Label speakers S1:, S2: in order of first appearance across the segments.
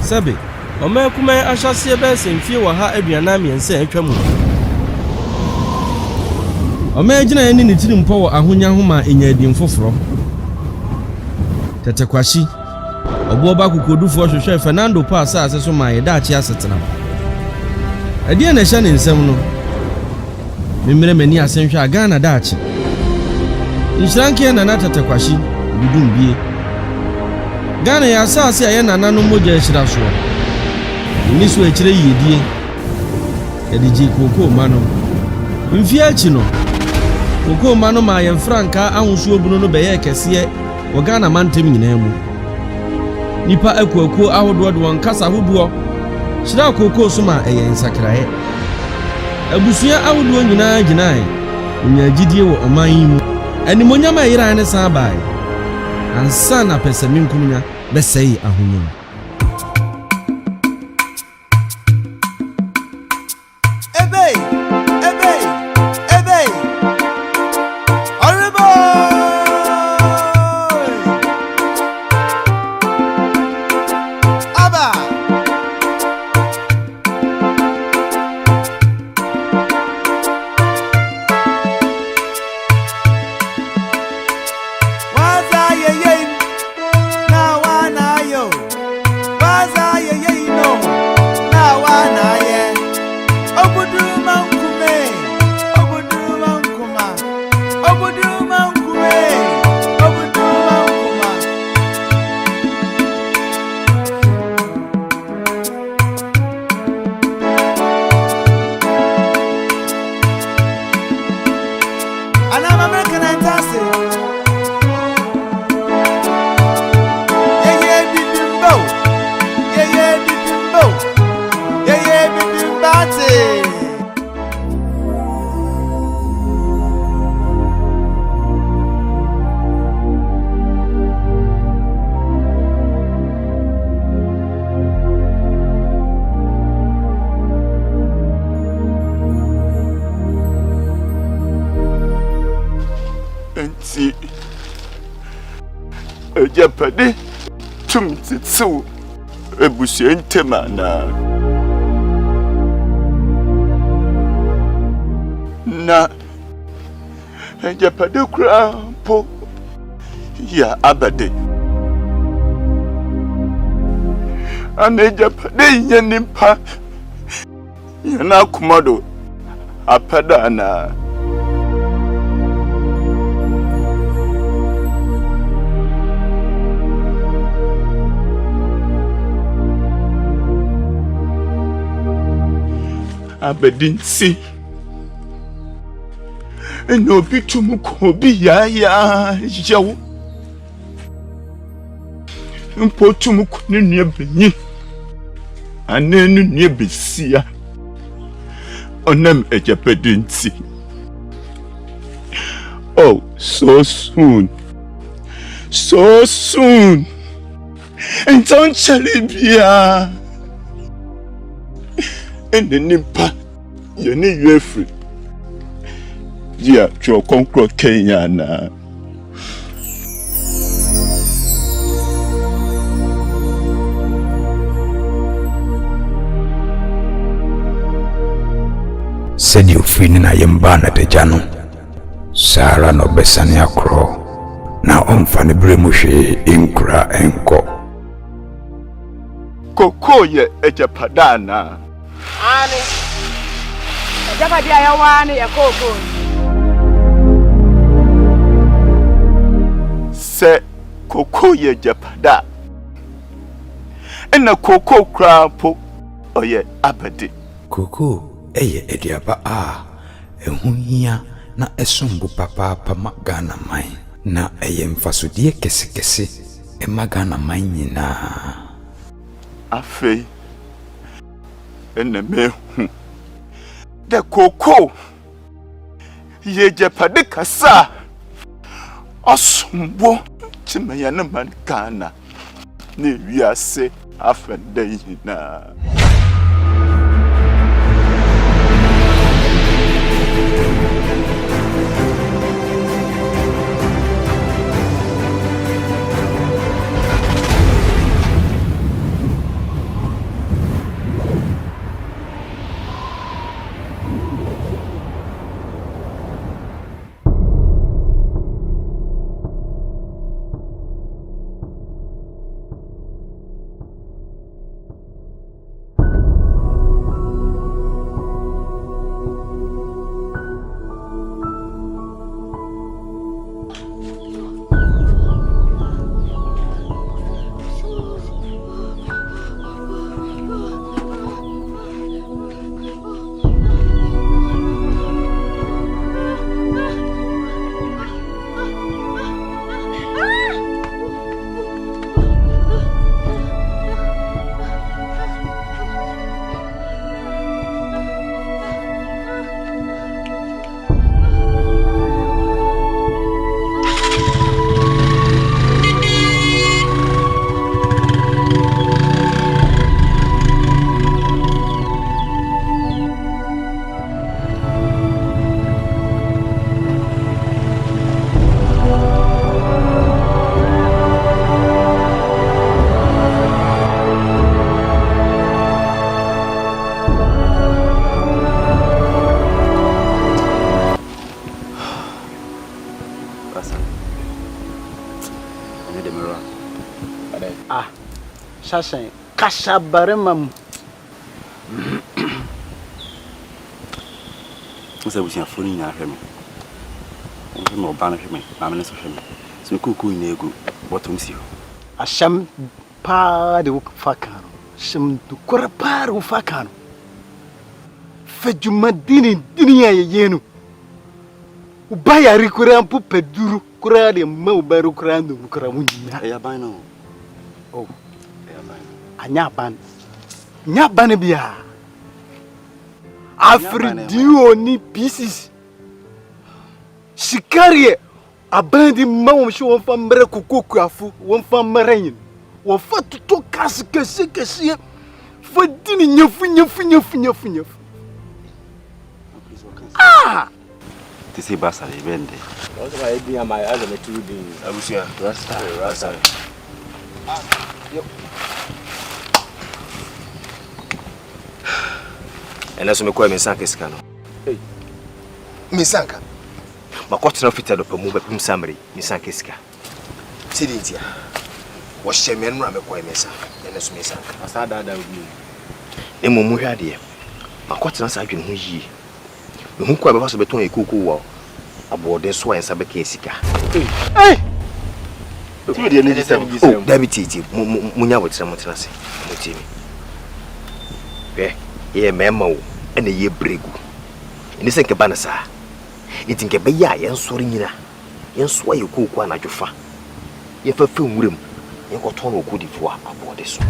S1: Sabe, Ome kuma ashasi ebese mfie wa ha aduana miense atwa mu. Ome gina eni ne tiri mpo wo ahonya homa enya adin foforo. Tete kwashi. Obo ba kokodufo hwehwe Fernando pa asa so ma ye daachi asetena. Ade na hye ne nsem no. Memere mani asenhwe aga na daachi. Nshranke na tete kwashi bidum bie. Gana ya asase aye nana no moja ehira so. Ni so ekire yedie. Ediji koko ma no. Mfie achi no. Koko ma no ma ye franka ahunsu obunu no beye kese wo Gana mantem nyina mu. Nipa akuaku ahodo de won kasa hodo. Shira koko so ma eye nsakrae. Abusua ahodo nyina ginae. Nya gidie wo oman yi mu. Animonyama yira ne san bai. Ansa na pese minkunya besei ahonyam.
S2: Japade tumtitsu ebusente mana na japade kura po ya abade ane japade yenimpa yana kumado apada na abedinsi eno bitum ko bi ya yawo mpotum ko ne nua benyi anenu nua besia onam ejapedinsi. Oh, so soon and don't chalibia and the nimpa you need you free. Yeah, your concrete Kenya na.
S3: Said you feeling I am bana de jano. Sara no besani akro. Na omfani bremushe inkra enko.
S2: Koko ye ejapadana.
S4: Ani. Ejapadi ayawani ya koko.
S2: Se koko ye japada. Ena koko krapo oye abadi.
S3: Koko eye ediaba ehunya na esumbu papa magana mai na eye mfasudie kese magana mai nyina
S2: afei ene mehu de koko ye japade kasa osumbo chimaya na man kana ne wiase afende nyina.
S5: ne de mero
S6: ah shashan kashabare mam
S5: Você busca fone na hweme no ba na hweme na me so hweme so kuku nego bottom si
S6: asham pa de fakano shim du korapar u fakano fejuma dini ya yenu ubaya rikura mpu peduru kura de ma ubaru kura ndu kura munjina
S5: ya ban no
S6: oh ya ban anya ban bia Afridio ni pieces Shikarie abandi ma won shi won fa mre kokoku afu won fa mrenyin won fa tuto kas kese fa dini nyefu ah
S5: ti se basa le bende
S7: also I be my as a two din abusia rasta yo ena so me kwa mensanka sika no
S8: mensanka
S7: makotra fita do pamu be pum samre mensanka sika
S8: sidintia wo hyemenu na me kwa mensanka ena so mensanka
S7: asada da obi emu mu hwade makotra sa adwene ho yie me kwa be fa so beton ekuku wo abode so ensa be ka sika
S5: ti de ne disem
S7: oh dabititi munya wotra motena se motimi ye mema wo ene ye bregu ene se nke bana sa enti nke be ya ye nsori nyina ye nso aye koku anadwofa ye fa fa nwurem ye koto no okudifo abode so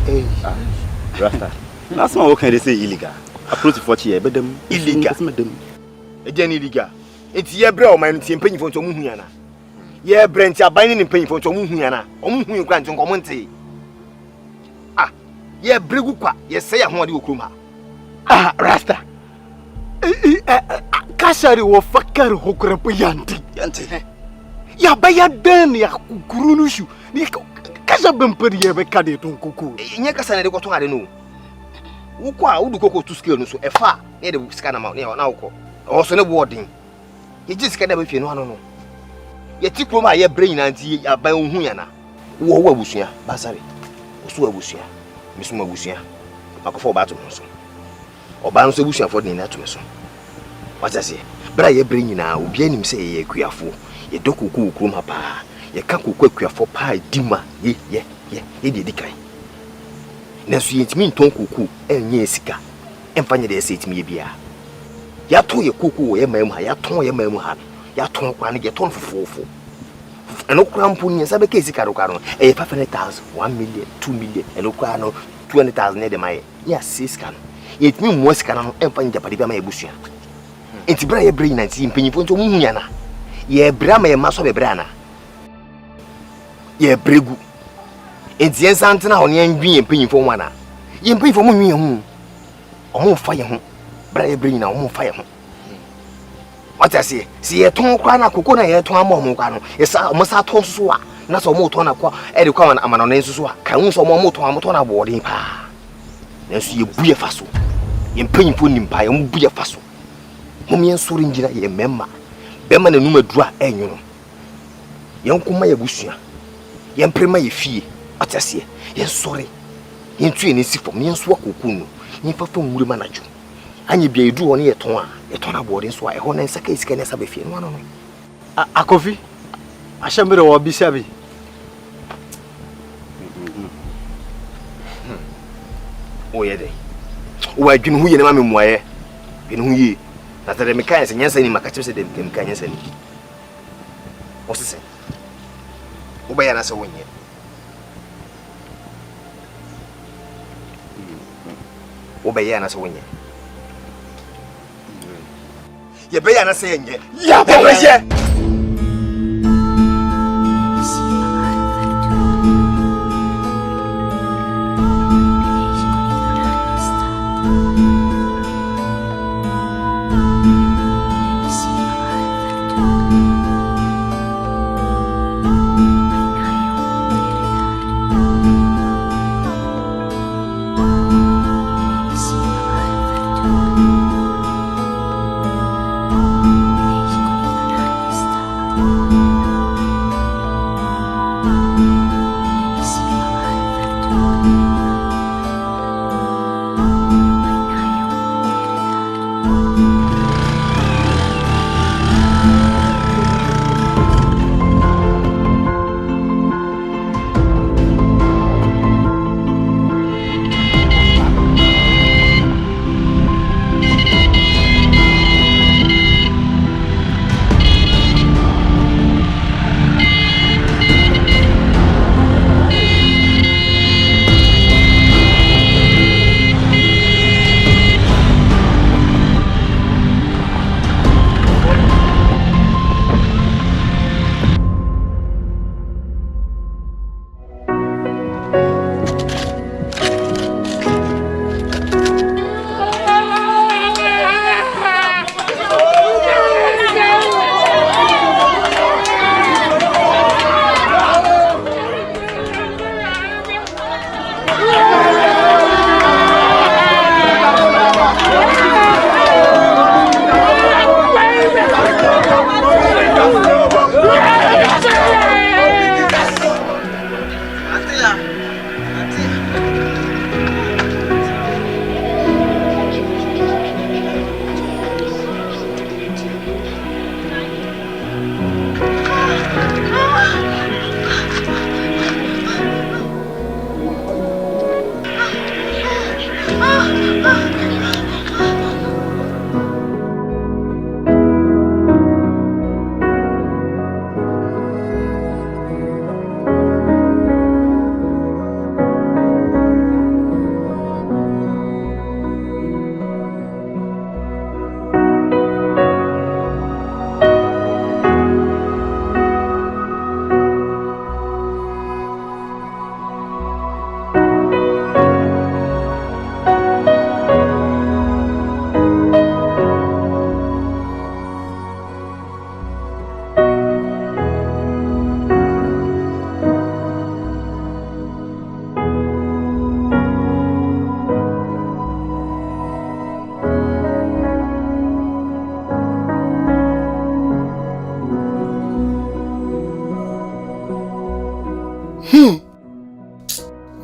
S5: rasta last one what can they say illegal approach for chi e bedam
S7: illegal ejani illegal enti ye bre o man nti mpanyifo nto mu huya na ye bre nti aban ni mpanyifo nto mu huya na o mu huya kra nti nko mo nti ye bregu kwa ye se ya ho ade okrom ha
S6: rasta kashari wo fakar hokurapo yante ya baya dan ya kurunushu ni kasha bemperi ye be kade ton koko
S7: nye kasa na de ko ton ade no wo kwa wo du koko to scale no so e fa ne de sika na ma ne na wo ko o so ne boarding ye ji sika da be fie no ano no ye ti krom a ye brain na nti aban ohun ya na wo wo abusua basare wo so abusua misuma abusua makofo ba to so oba no so busuafo de na to me so wata se bra ye bre nyina obi anim se ye kuafo ye dokuku krum ha pa ye ka kokku kuafo pa dima ye de dikai na so yentimi nton kokku enye sika emfanye de se yetimi ye bia ya to ye kokku ye mamu ha ya ton ye mamu ha ya ton kwa ne ye ton fofofo eno kra mpo ni sabe ke sika ro kwa no e 500,000 1 million 2 million eno kwa no 200,000 ne de mai ya siska no yetimi mo sika no emfanye japade bia ma ye busua enti bra ye bra nanti mpanyifo nto mu hunya na ye bra ma ye maso be bra na ye bregu enti ensante na one andwi ye mpanyifo wana ye mpanyifo mu nwi hu omo fa ye ho bra ye bra nyina omo fa ye ho wata se si ye ton kwa na kokko na ye ton ama omo kwa no esa omo sa ton so a na so omo ton na kwa e de kwa amano na nso so a kan hu so omo ton na boarding pa na so ye buye fa so ye mpanyifo nimpa ye mo buye fa so mumien sori njira ye memma bema na numa dura enyono yenkoma ye busua yemprema ye fie atase ye sori yentu eni sifom yenso akokunu yenfafa nwure manajo anye bia edu ho ne ye ton na boarding so a e ho na nsaka isika ne sabe fie no no
S6: akofi ashamire wo bisabi
S7: oye de o adwunu hu ye ne ma memuaye binu hu ye na tare me kan se nyansa ni makache se de me kan nyansa ni o se o ba ya na se wonye o ba ya na se wonye ye ba ya na se yenye ya ba ye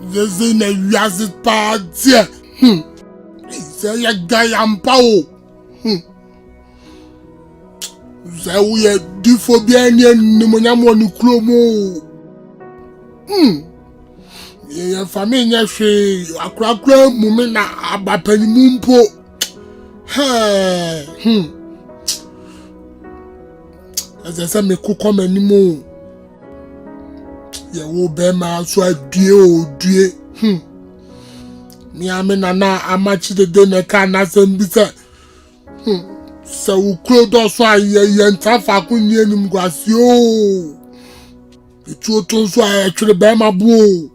S9: This is a Yazid party. Say a guy and pow. Say we are diffobian Nimonamon Clomo. Your family, she a crack mumina abapeni mumpo. As I said, me cook come anymore. You will be my so dear. Me, I mean, I match the dinner can as and be said. So we close us why you and Tafa couldn't hear him grass. Yo, the truth so I actually bear my boo.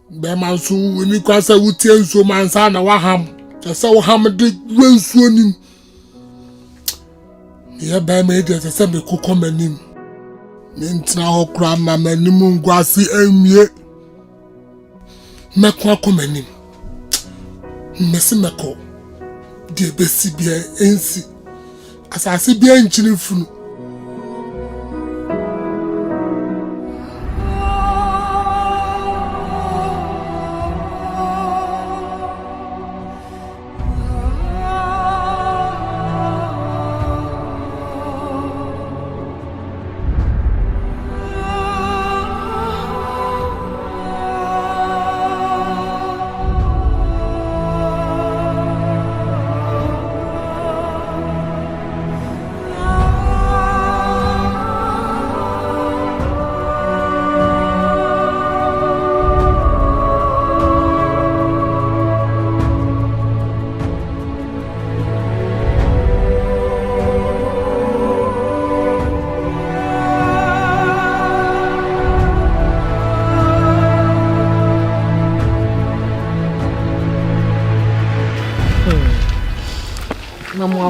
S9: Bear my soul when you cross a wood tail so man son of Waham. Just so Hamadi will swim him. Yeah, by me, there's a semi cook come and him. Now, cram my minimum grassy and ye. Mekwa come and him. Messi Meko, dear Bessie Beer, NC. As I see beer in Chinifun.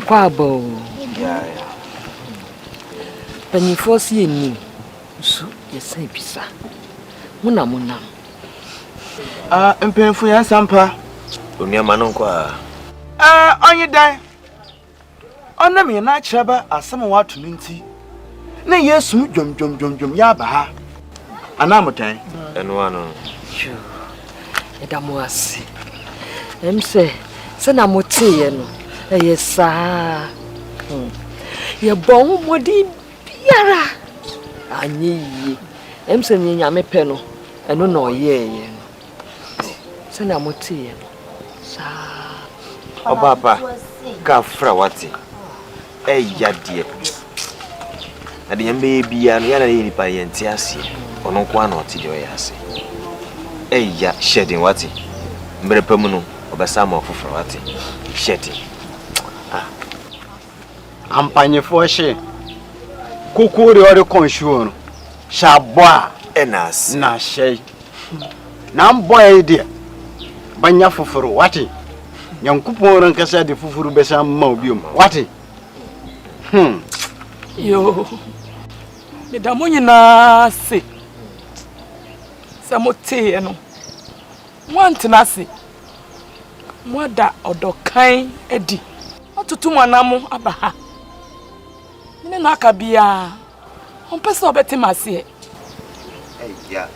S4: Kwabo. Yeah. When you first see me, so you say pizza. Muna.
S6: I'm paying for your sampa.
S8: Unia Manonkwa.
S6: On your die. On them, you're not shabba as someone to minty. Nay, yes, jum, yabaha. And I'm a time.
S8: And one.
S4: Sure. Edamoasi. Say, Senamoti. Yes, sir. Your bone would be biara. I need em sending Yame Peno, and no, ye. Send a moti, sir.
S8: Oh, Papa, Gafrawati. Eh, dear. At the baby and Yana by Entiasi, or no one or Tijoyasi. Eh, ya shedding wati. Mere Permuno, or Basamo for Frawati. Shedding.
S6: Ampanye for she. Kuku the other consumer. Shabwa
S8: Enas.
S6: Na she. Nam boy dear. Banya fufuru wati. Yankupo and Casa de Fufuru Besam Mobium. Wati.
S10: Yo. Medamunina si. Samote eno. Want nasi. Mwada odokai edi. Otutu anamu abaha. Mine nakabia. Ompesa obeti masie.
S8: Yeah.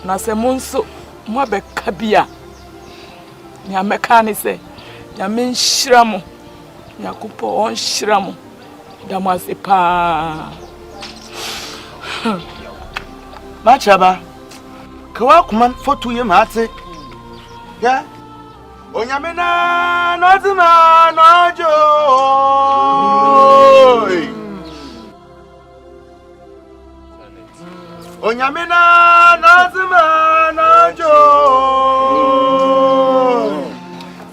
S10: Na se munso mwabe kabia. Ni amekani se. Ya menshiramu. Ya kupo onshiramu. Damasi pa.
S6: Machaba. Kawa kuman fotu ye mate. Ya. Onyamena nozima nojo. Onyamena nozima nojo.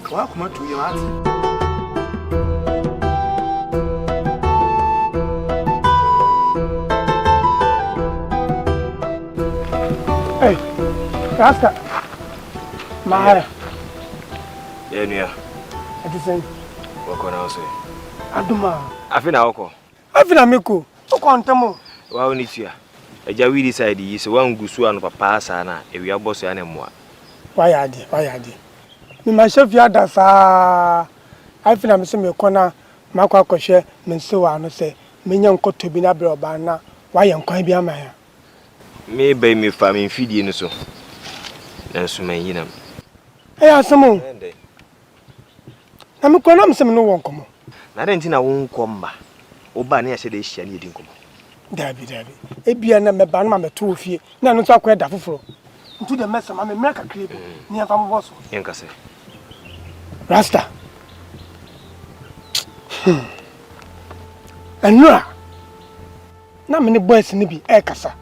S6: Kawa kuman tu ye mate.
S9: Hey, Rasta. Mahara.
S8: Yeah.
S9: It is saying,
S8: what can I say?
S9: Aduma.
S8: I feel now.
S9: I feel amico. O contamo.
S8: Wow, Nisia. A Jawi decided is one gusu and papa sana, if we are boss anymore.
S9: Why are they? Me myself, yada, I feel I'm some corner, Marco Coshe, Menso, and say, Minion got to be a brobana, why am quite be a man.
S8: Me by me family feeding no so. Nanso man yinam.
S11: Asamo. Na me kwana msem no won komo.
S8: Na den tina won komba. Oba na ya hye de hia ne edin komo.
S11: Dabi. Ebia na meba na ma meto ofie. Na no so akwa da foforo. Ntu de mesa ma me mraka krebe. Ni afa mo so.
S8: Yenka se.
S11: Rasta. Anura. Na me ne boys ni bi e kasa.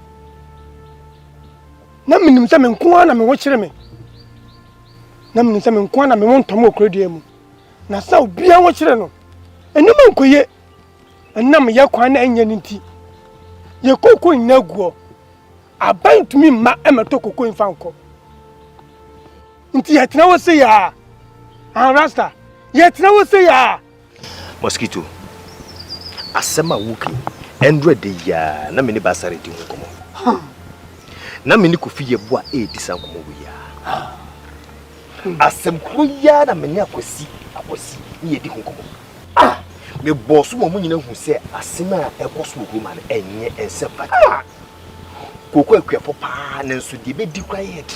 S11: Na me nim se me nko na me wo kire me. Na me nim se me nko na me won tom okrodua mu. Na sa obia wo kire no. Enum nkoye. Enam ye kwan na anya nti. Ye koko nyaguo. Aban tumi ma emeto koko infanko. Nti ye tena wo se ya. Rasta. Ye tena wo se ya.
S8: Mosquito. Asema wuki. Endre de ya na me ni basare di nkomo. Na me ni kofi ye boa e di san komo ya. Asem ko ya na me ni akosi ni ye di nkomo. Me boss mo nyina hu se asema e koso ko ma enye ensepa. Koko akua popa na nso de be di kwa ye di.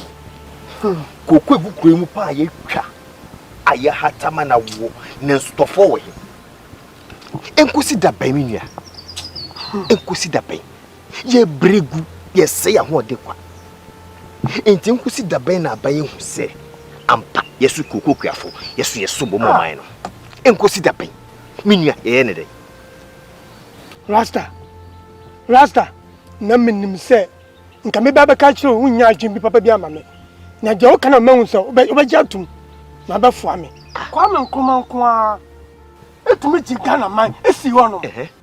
S8: Koko egu kura mu pa ye twa. Aye hatama na wo na nso tofo wo he. Enkosi da ban mi nua. Enkosi da ban. Ye bregu ye se ya ho de kwa. Enti enkosi da ban na ban ye hu se ampa yesu koko kuafo yesu yeso bo mo man no. Enkosi da ban. Minya ye ne de.
S11: Rasta na menim se nka me ba ka kire wo nya adwen bi papa bi ama me. Na je wo kana mahu se obegya tum na ba fo ame. Kwa me nkomanko a etumi ti Ghana man esi ho no.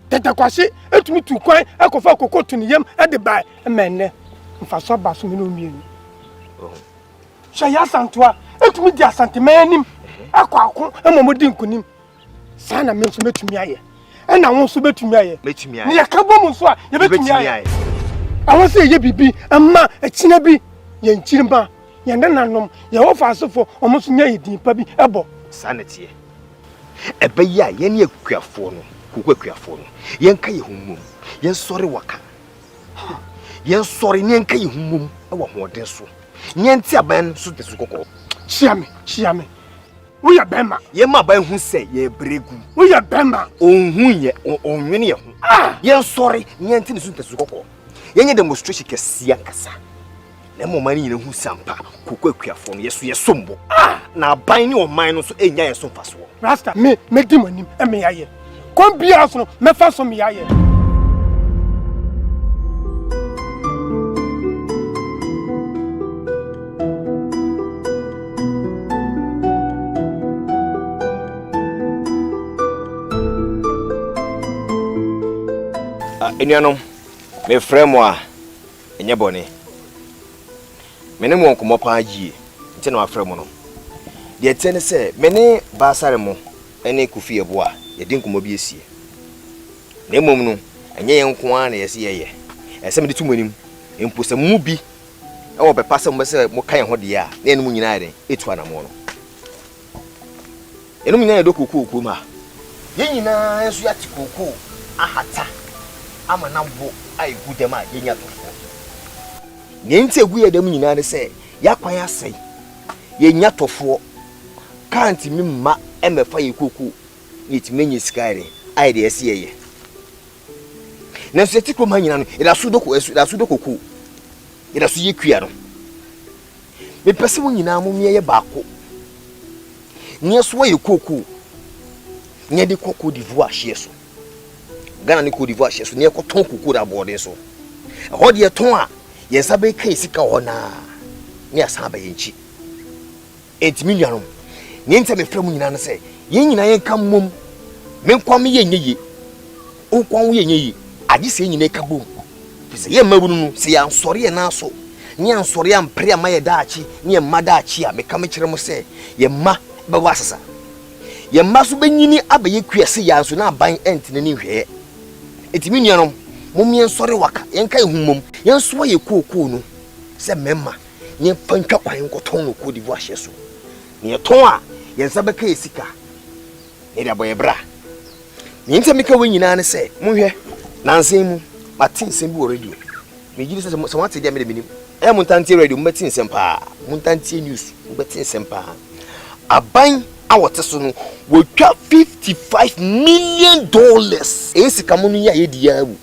S11: Tete kwase etumi tu kwan akofa kokoto ne yam ade bai emenne mfa so ba so me no mienu. Shaya santoa etumi di asantemanim akwa emomodi nkunim. Sana me nso betumi aye. Na won so betumi aye.
S8: Betumi aye.
S11: Ne yakabo mu nso a ye betumi aye. Awon se ye bibi amma akina bi ye nchirima ye nananom ye wo fa asofo omo so nya yedin pa bi ebo.
S8: Sanete. Ebe ya ye ne akuafo no. Kokwa akuafo no. Ye nka ye hummum. Ye sori waka. Ye sori ne nka ye hummum e wo hoden so. Nye nti aban so tesu kokko.
S11: Chiame. We ya bema.
S8: Ye ma ban hu se ye bregu.
S11: We ya bema.
S8: Onhu ye onwene ye hu. Ye sori nye nti ne so tesu kokko. Ye nye demonstration kesi ankasa. Na mo mani nyina hu sampa kokwa akuafo no yeso ye sombo. Na ban ni o man no so enya ye so faso.
S11: Rasta me di manim e me yaye. Kon bia so no me fa so me yaye.
S8: Enuanom me frem a enye bone mene mo nkomo pa gie nti na wa frem no de tene se mene basare mo ene kufi ebo a ye din nkomo bi esie na mom no enye ye nko a na yesi ye ese me de tumonim empo se mu bi e wo bepa se mo se mo kan ho de a na enu nyina den etu anamo no enu nyina ye do koku ma ye nyina enso ya tikoku ahata ama na bo ai gudem a yenya tofo ne nti egu ye dem nyina ne se yakwan asai yenya tofo kanti mimma emefa ye koku yetimenye skare ai de ese ye na so ti koma nyina no ida so do koku ida so ye kua no me pese wo nyina mo me ye baako nye so ye koku nye de koku divoire hye so Ghana ni Côte d'Ivoire hye so ne ekoton koku da boarding so ho de ton a ye sabe kai sika ona ne asa ba yenchi entimi nuanom ne nta me frem nyina no se ye nyina ye ka mom me nkwam ye nyeye o kwan ye nyeye agi se nyina ka bom se ye mabunu no se ya nsore ye na so ne ansore ya mpre ama ye daachi ne ma daachi a me ka me kire mo se ye ma ba wasasa ye ma so banyini abaye kuase ya so na aban entine ni hwe etimi nuanom mom ye nsore waka ye nka ehumom ye nso ye kookoo no se memma ye fantwa kwan nkoton no Côte d'Ivoire hye so ne ton a ye nsabe ka esika ne da boye bra ne nta meka we nyina ne se mohwe nansen mu matin sem bi radio
S7: Me give you some what dey me minim. E muntantie radio mbetin sempa. Muntantie news mbetin sempa. Aban awote so no wo twa $55 million. E sika mu no ya ye dia wu.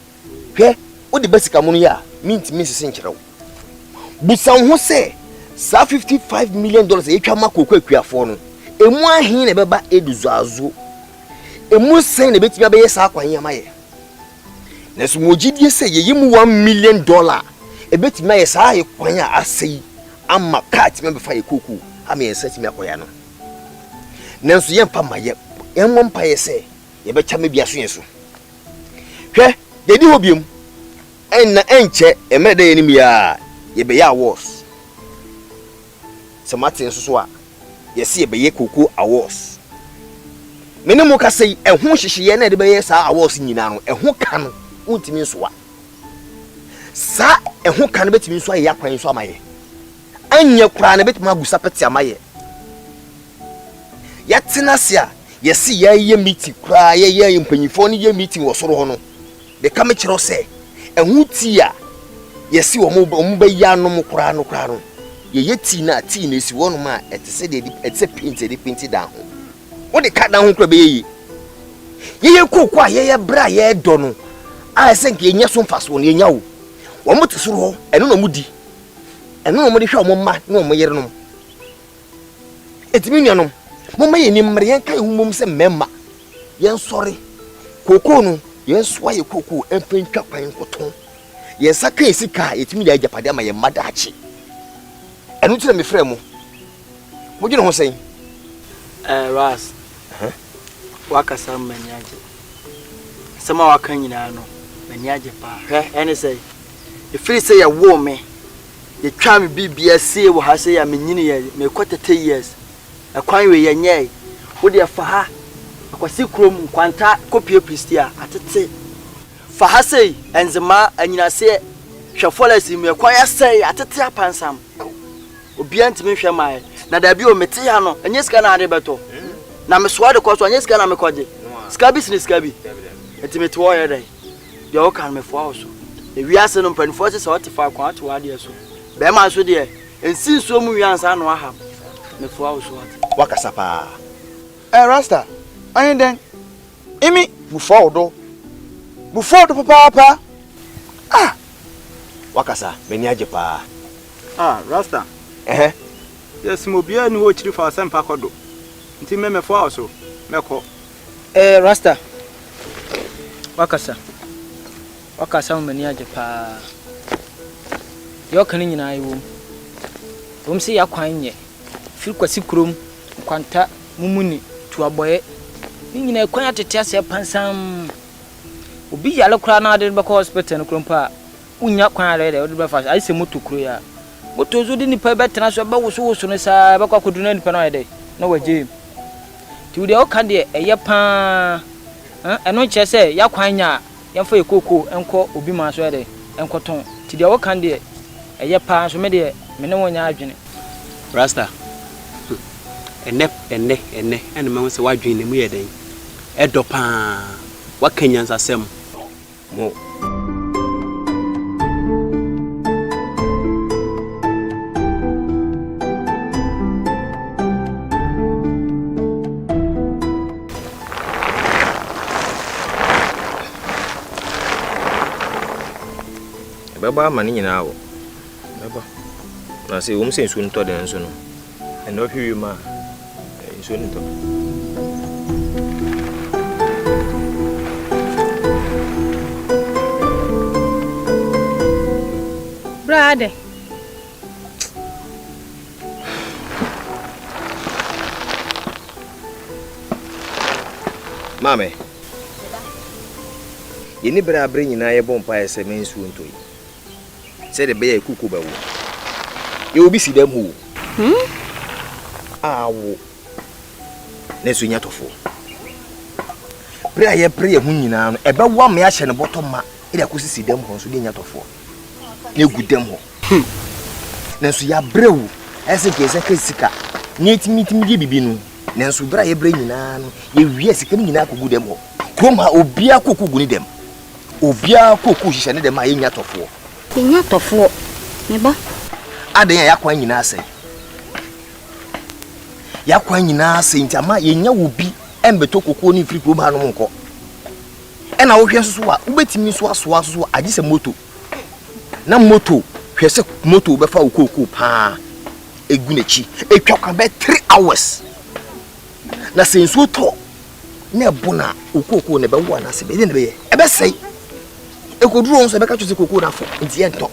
S7: Hwe, wo de basika mu no ya mint sese nkyerɛw. Busan ho se sa $55 million e twa makoko akuafo no. Emu ahin na beba eduzu azo. Emu sen na betimi abeye sa akwan yama ye. Na so mogidie se ye yimu $1 million. E betimi aye sa aye kwan a asei amma kat me befa ye koku ama ye setimi akoya no. Na so ye mpa maye. Enwo mpa ye se ye becha me bia so yen so. Hwe, ye di hobiem. Enna enche emede ye nim ya ye be ya awards. So Martin so a ye se ye be ye koku awards. Mene mo ka sei ehun hyehye na de be ye sa awards nyina no ehun ka no untimi nsoa. Sa ehun ka no betimi nsoa ye yakwan so amaye. Anya kura na betimi agusa peti amaye. Ya tenasia ye se ye meeting kura ye mpanyifo ne ye meeting wo soro ho no. De ka me kiro se ehun ti a ye se wo mo ba ya no mo kura no ye ti na esi wo no ma etese de etese paint down. What the cat down kura be ye koku a ye bra ye do no. I think ye nya so mfaso no ye nya wo. Wo mo te soro ho eno no mudi. Eno no mo de hwa mo ma no mo yere no. Etimi nuanom mo ma ye ni mmre yen kai humom se memma. Yen sori. Koku no yen swa ye koku empentwa kwan koton. Yen saka esika etimi da ajapade ama ye madachi. Eno tire me frɛ mo. Mo gine ho sen.
S4: Ras. Waka sam maniaje. Sama waka nyina no. Maniaje pa. Hwe ene sei. E free say ya wo me. Ye twa me bibia sie wo ha say ya menyini ye me kwatete years. Akwan we ye nyai. Wo de fa ha. Akwasi krom kwanta kopie pristia atete. Fa ha sei enzema anyina se hwefolasi me kwan ya sei atete apansam. Obi antime hwe mai. Na da bi o mete ya no enye sika na ade beto. Na me soa de ko so enye sika na me koje. Sika bi sini sika bi. Etimete wo ye dai. De o kan me fo aso. E wi ase no mpanifo se what fa kwa to ade so. Be ma so de ensi so mu wi ansa no aha. Me fo aso what.
S7: Wakasa pa.
S6: Rasta. Ayin den. Imi bufo do. Bufo do papa. Ah.
S7: Wakasa meni aje pa.
S6: Rasta.
S12: Yes, mo bia ni wo chiri fa sempa kodo. Nti me fo aso. Meko.
S4: Rasta. Wakasa. Wakasa mani aje pa. Yo kan nyina ayi wo se yakwan nye. Firi kwasi krom kwanta mumuni tu aboye. Ni nyina kwan atete ase pansam. Obi yale kura na ade be ko hospital no krom pa. Unya kwan ale de ode be fa ai se moto kro ya. Moto zo di nipa betena so ba woso no sa ba kwa koduna nipa na ade na waje. Ti wo de o kan de eye pa. Eno che se yakwan nya yemfa ekoko enko obi ma so ade enkoton. Ti de o kan de eye pa so me de me ne wonya adwene.
S13: Rasta. Enne ene me se wadwene mu ye den. Edo pa wakanyansa sem.
S7: Mo Baba mani nyina wo. Baba. Na se wo mse nsu nto de nso no. Eno hwi ma. Nsu nto.
S14: Brother.
S7: Mame. Yeni bra bra nyina ye bompa ese men nsu nto yi. Se de be ya kuku ba wo. Ye obi si dem ho. Awo. Ne so nya tofo. Bra ye hu nyina no ebe wa me ahye ne bottom ma ide akosisi dem ho so de nya tofo. Ne gu dem ho. Ne so ya brewu ese ke ese kesika. Ne timi di bibi no. Ne so bra ye bra nyina no ye wie sika nyina akogu dem ho. Koma obia koku gu ni dem. Obia koku hihye ne dem a ye nya tofo.
S14: Kinya tofo. Neba.
S7: Adan ya kwa nyina ase. Ya kwa nyina ase nti ama yenya wo bi embeto kokoo ni free program no nko. E na wo hwe so a ubetimi so aso so agise moto. Na moto hwe se moto be fa wo kokoo pa egu nachi. Etwa kwa be 3 hours. Na senso to na bona okoko ne be wo na se be ne be e be sei ekoduru on se be ka twese kokoo na fo nti ento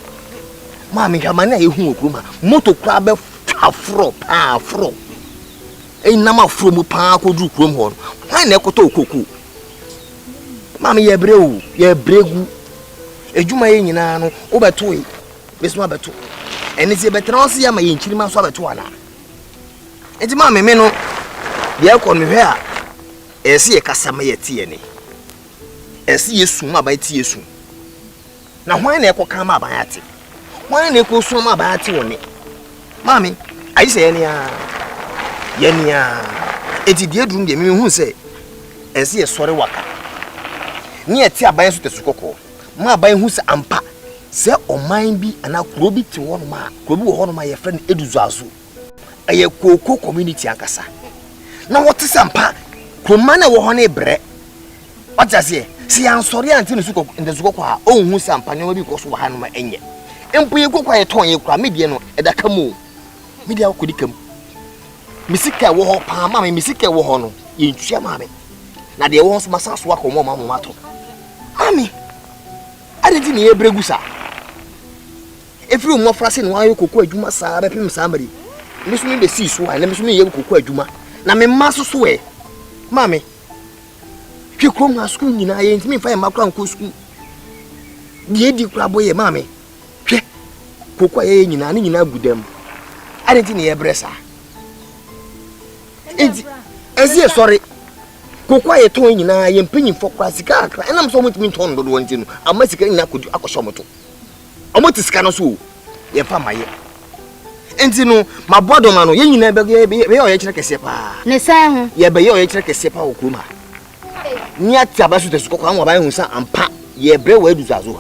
S7: ma me hwa na ehu okruma moto kra be afro pa afro e na ma afro mu pa koduru krom ho wan na ekoto okoko ma me ye brewu ye bregu ejuma ye nyina no obeto yi beso abeto eni se betra on se ya ma ye nchiri ma so abeto ana enti ma me no ye ko me hwe a esi ye kasama ye tie ni esi yesu ma ba tie yesu na hwan na ekoka ma ba ya tie hwan na ekosu ma ba ya tie woni mami ayi se ye ni a eti die drum de me hu se esi ye sori waka ni eti aban so tesukoko ma aban hu se ampa se oman bi ana kuro bi ti wono ma kuro bi wo hono ma ye friend eduzu azu eye koko community ankasa na wote sampa kuma na wo ho na bre otase si ansori anti ne suko nde suko kwa onhu sampa ne obi ko so ha no ma enye empo ye kokwa ye ton ye kura medie no edaka mu media ko dikam misika wo ho pa ma me misika wo ho no ye ntwia ma me na de wo so masaso akọ mo ma to ami adenti ne ye bregu sa efiri mo frase no ayo kokko adwuma sa ba pim sa mari mesu me be si so ha na mesu me ye kokko adwuma na me maso so e mami hwe krom na school nyina ye ntimi fa ye makra nko school die di kra boye mami hwe kokko ye nyina ni nyina gudam adenti ne ye bresa ezi sorry kokko ye ton nyina ye mpanyin fo kra sika akra enam so mutimi ton do wonti no amma sika nyina kodu akosho moto omoti sika no so ye fa maye enti no mabodo ma no ye nyina be ye kire kese pa
S14: ne sai ho
S7: ye be ye kire kese pa okuma ni ati abasu tesuko kwa nwa ba hu sa ampa ye bre wa eduzu azo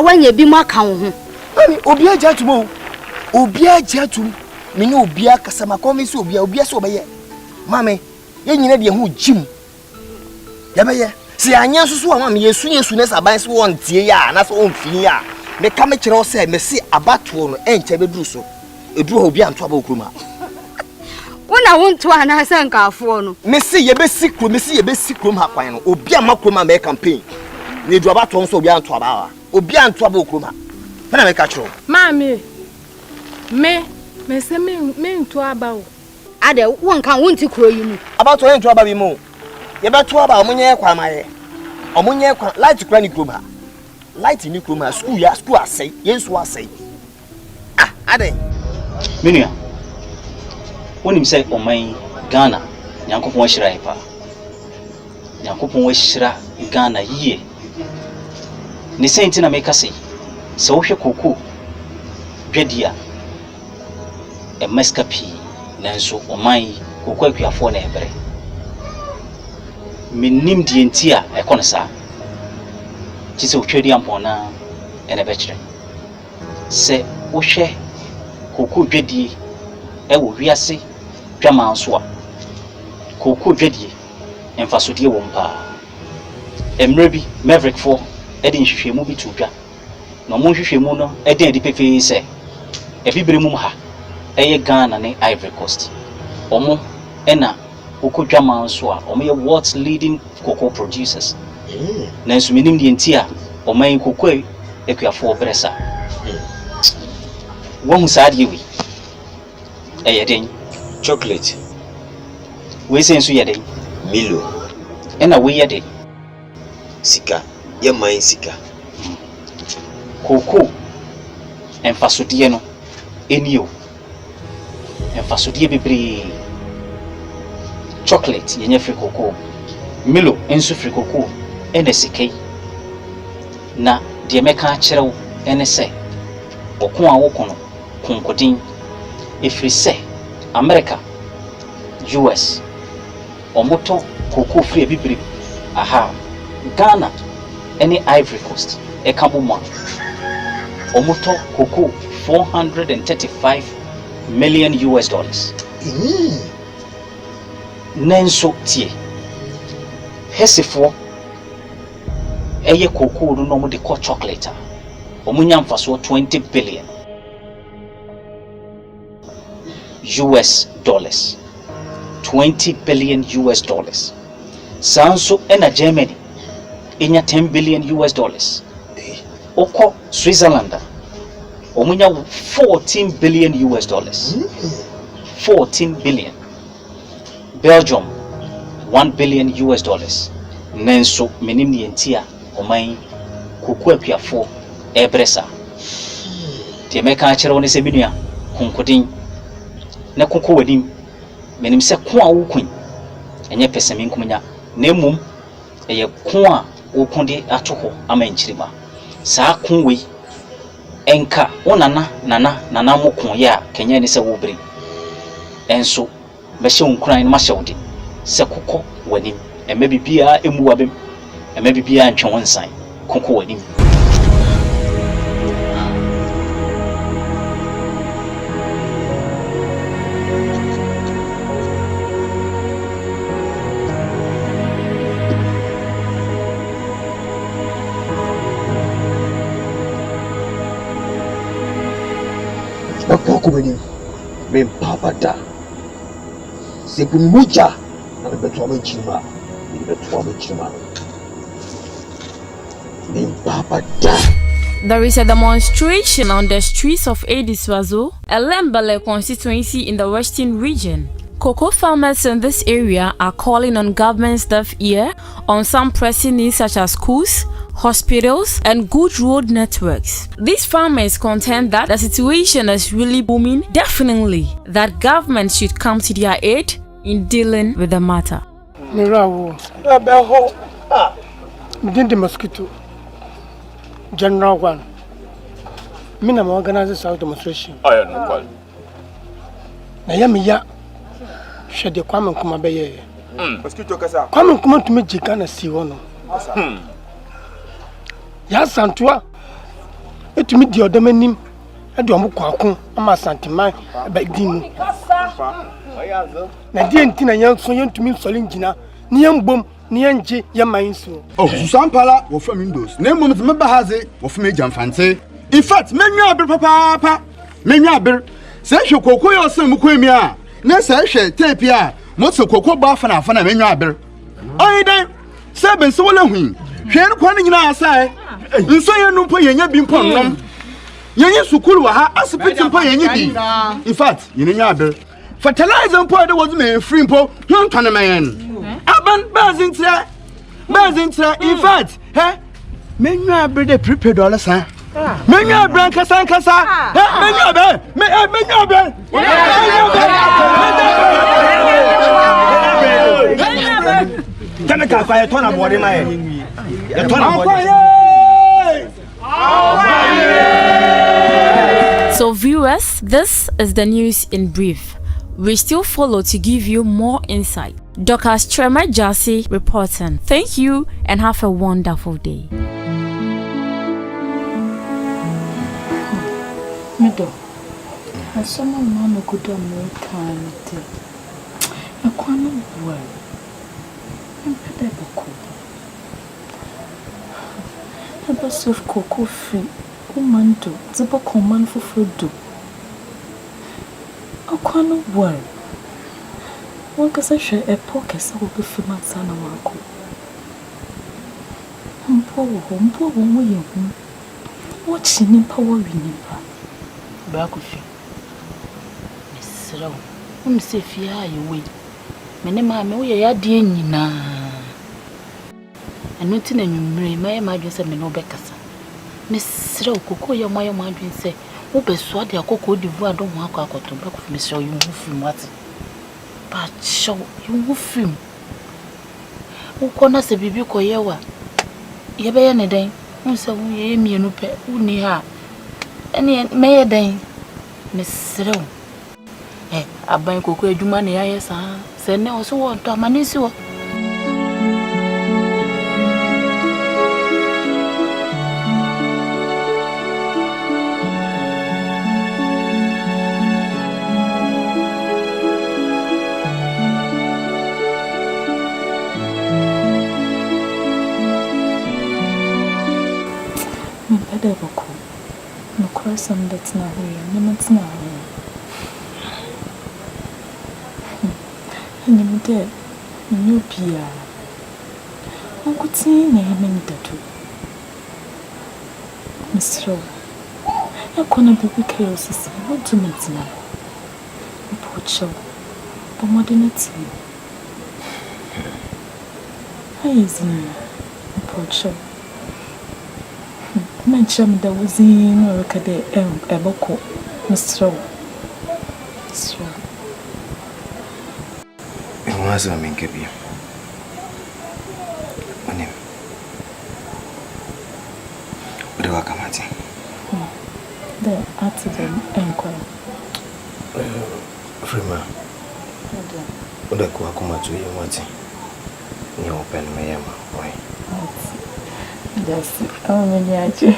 S14: wanye bi mu aka wo ho
S7: ani obi aja tumo obi aja tum me ne obi akasa makomi se obi se obeye mame ye nyina de hu jim ya be ye si anya susu wa mame yesu ne saban se won tie ya na so on fi ya me ka me kire o se me si abatuo no enche beduru so eduru obi anto aba okruma
S14: wona wonto ana sankafo no
S7: me si ye be si krom ha kwan no obi amakroma me campaign ne edu abatuo so obi anto aba obi anto aba okruma na me ka kire
S15: mami me se me nto aba o
S14: ade wonka wonti kro yi mu
S7: abatuo ye nto aba bi mu ye beto aba omunye kwa maye omunye kwa light kra ni kroma light ni kroma school asay yensu asay ade
S16: menua wonim say oman Ghana nyankopon hira ipa nyankopon hira Ghana yie ne senti na meka sei se wo hwe koko dwadia meskapi nanso oman koko akuafo na ebre menim die ntia ekono sa chise utwedi ampona ene bekire se wohwe koko dwadie ewo wiase twama nso a koko dwadie emfasodie wo mpa emre bi maverick fo edi nhwehwemu bi tudwa no mo nhwehwemu no edi pepe se ebibere mum ha eye Ghana ne Ivory Coast omo ena koko dwama nso a omo ye world's leading cocoa producers nanso menim die ntia oman koko ekuafo bresa wo saadie wi den
S8: chocolate
S16: we sensu yeden
S8: milo
S16: ena we yeden
S8: sika ye man sika
S16: koko enfasodie no enio enfasodie bebre chocolate yenye free koko milo ensu free koko ene sikai na de meka kirew ene se okon a wokono konkodin efiri se America US omoto koko free bibiri aha Ghana any Ivory Coast Ekabuma. Omuto cocoa 435 million US dollars. Nenso tie. Hesifo eye cocoa no mo de ko chocolate. Omunya mfaso 20 billion US dollars. 20 billion US dollars. Sanso ena Germany enya 10 billion US dollars. Oko Switzerland omunya 14 billion US dollars. 14 billion. Belgium 1 billion US dollars. Nenso menim ni entia oman kokoa piafo ebresa. Tie meka akere woni se minua konkodin na koko wadim menim se ko a wokun enye pesemi nkumnya na mum eye ko a wokunde atoko ama nchirima saa kunwe enka onana nana mokon ya kenya ni se wobri enso be hye onkuran ma hye wode se koko wanim eme bibia emu wabem eme bibia ntwe wonsan koko wanim.
S7: Kumeni papa da sepu mucha na beto amechima papa da.
S17: There is a demonstration on the streets of Ediswazo, a Lembele constituency in the Western region. Cocoa farmers in this area are calling on government's deaf ear on some pressing needs such as schools, hospitals, and good road networks. These farmers contend that the situation is really booming, definitely that government should come to their aid in dealing with the matter.
S11: The mosquito General One. Mina organizes South demonstration.
S2: I am no call.
S11: Nayamiya should the Kwame Kuma Baye.
S12: Mosquito Casa.
S11: Kwame Kuma to me Jikana Siwono. Yes, Santua. It meet the other menim. I do a mukwakun, ama santimai, Biggie. Nadian Tina young so young to me Solingina, Niam Boom, Nianji, Yamainsu.
S6: Oh, Susan Pala, or from Windows. Name woman's member has it, or from Major Fancy. In fact, many papa, many aber. Say you cocoa or some Muquemia. Nessa, tapia, most of cocoa buff and a fan of many aber. I then, seven so long. Share one in our side. You say you no pay any being pong. Yan Sukulu ha as a bit of pay any. In fact, you know, aber. Fertilizer and powder was made free po, young Tanaman. Aban Bazintra. In fact, eh? Men you are pretty prepared dollars, huh? Men you are Branca Sancasa. Men you are
S7: Tanaka fire ton of body my
S17: So viewers, this is the news in brief. We still follow to give you more insight. Dr. Trema Jassy reporting. Thank you and have a wonderful day.
S10: Mido, I saw my mom go to America. I can't work. I'm better cool. I was so cocoa free. Woman do, the book man for food do. I can't work. One can say a pocket so will be for my son and Marco. Poor woman, what she need power we need. Bakufi. Miss Row, say fear you wait. Many mamma, we are dear Nina. And nothing in me, my imagine said me no better. Miss Row, cocoa your my imagine say, who persuade your cocoa divoire don't walk out to back of Miss Row, you move from what? But show you move from. Who corners a baby coyewa? Ye be any day, who saw me no pet, who near her. Any may day, Miss Row. Eh, I buy cocoa, you money, yes, say no, so what, Manisio. No question that's not here. No, it's not here. And you dead. You Pia. Uncle Tin, I have many tattoo. Mr. I couldn't be wicked, sister. What do you mean now? Poor child. But more than it. How is it? Poor child. My chum that was in or a boko, Mr.
S8: It was a mink of you. On him. What do I come at?
S10: The accident enquire.
S8: Frima. What a quackuma to you, what's it? You open my why?
S10: That's many.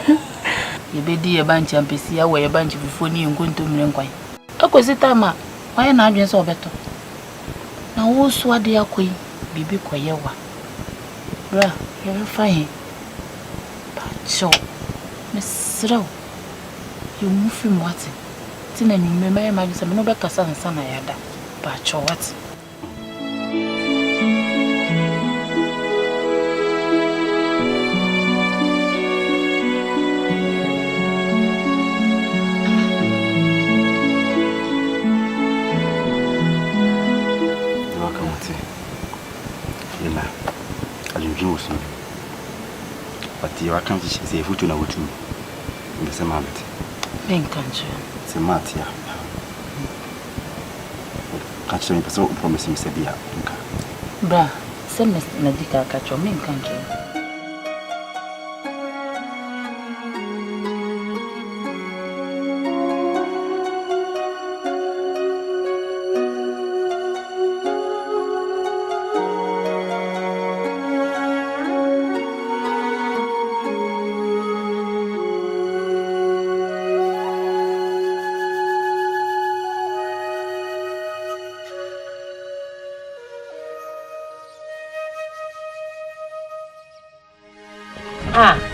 S18: You be a bunch of PC away a bunch of funny and going to Mlenquay. A cositama, why an audience or better? Now, who's what they are queen, Bibi Quayawa. Bra, you're fine. But so, Miss Row, you move from what? Tin and you may imagine some no better son and son I had. But so what?
S5: But you can't say if you know what you in the same habit.
S18: Being country.
S5: It's a matter. Catch me, so promise me, Sabia.
S18: Bra, send Mr. Medica catch your main country.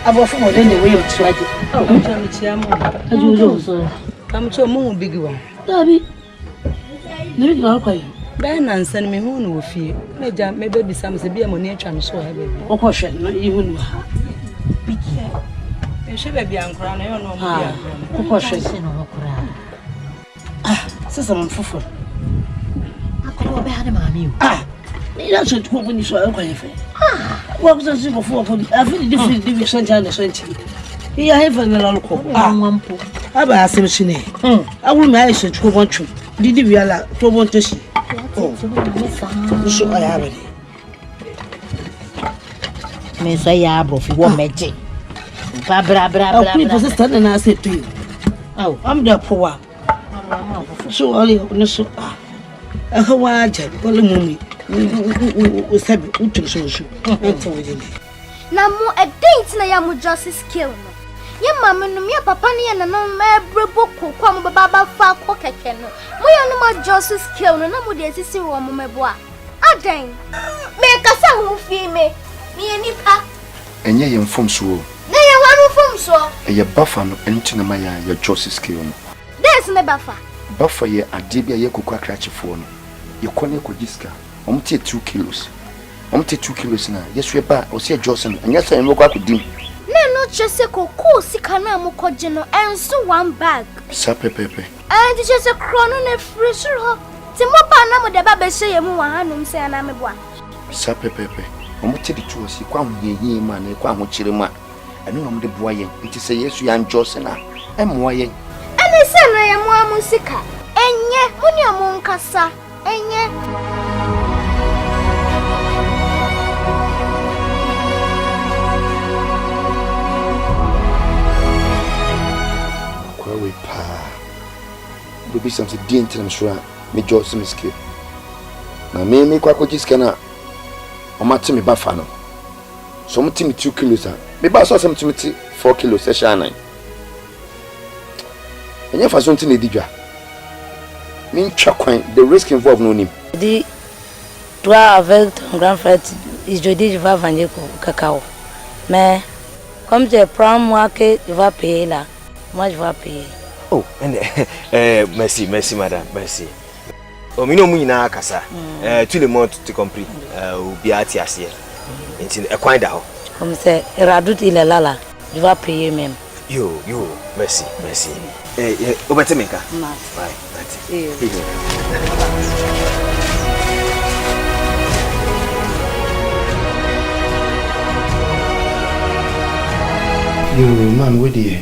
S19: I'm off more than the way you try to. Oh, I'm trying to tell you. I'm to a moon big one. Dobby, look at okay. Ben and send me moon with you. Maybe be some severe money trying so heavy. Of course, not even. You should be a crown. I don't know. Of course, Sister, I'm full. I could have had a mammy. That's what when you saw a what was a single for? I feel different division and 20. Here I have a local. I buy a symphony. I will marry such who want to. Did you realize to want to see? Oh, so I have it. Miss Ayabo, if you want magic. Barbara, people stand and I said to you. Oh, I'm the poor. So early, no, so I have one jet, only said, so.
S20: Now, more a date na yamu justice kill no. Ye mama no me papa ne na no mebre boku kwa mo baba fa ko keke no. Mo ya no ma justice kill no na mo de sisi wo mo meboa. Adan. Me kasa ho fi me. Me nipa.
S21: Enye ye mfom so.
S20: Na ye wanu mfom so.
S21: Ye bafa no enti na ma ya ye justice kill no.
S20: Des ne bafa.
S21: Bafa ye ade bia ye kokwa krachefo no. Ye kone ko diska. Omte 2 kilos. Omte 2 kilos na. Yesu ba o se Johnson. Anya sa emekwa kudim.
S20: Ne no chese koko sika na mo koje no enso 1 bag.
S21: Sa pepepe.
S20: And chese krono na fresh ho. Ti mo pa na mo de ba be hye mu wa hanum se na me boa.
S21: Sa pepepe. Omte di tu osi kwa huyeyi ma na kwa ho kire ma. Eno na mo de boa yen. Nti se Yesu ya Johnson na. Emmoa yen.
S20: Ene se na ye mo amusika. Enye, huni amu nkasa. Enye.
S21: We pa. Baby something didn't I'm sure me Johnson miski. Na me kwa jiska na o mate me bafa no. So mo timi 2 kilos a. Me ba so some timi 4 kilos e sha 9. Enya fa so ntini didwa. Me ntwa kwan the risk involved no nim.
S19: Di toi avec ton grand frère jeudi je vais vendre cacao. Mais comme tu prends moi que tu vas payer là. much for pay.
S8: Oh, and merci, madam, merci. Oh, me no mu nyina akasa. To the month to complete. Obi ati ase. Nti e kwan da ho.
S19: Comme c'est Radut il est là. Je vais payer même.
S8: Yo, merci. Obetemeka. Bye.
S21: Yo, man, where the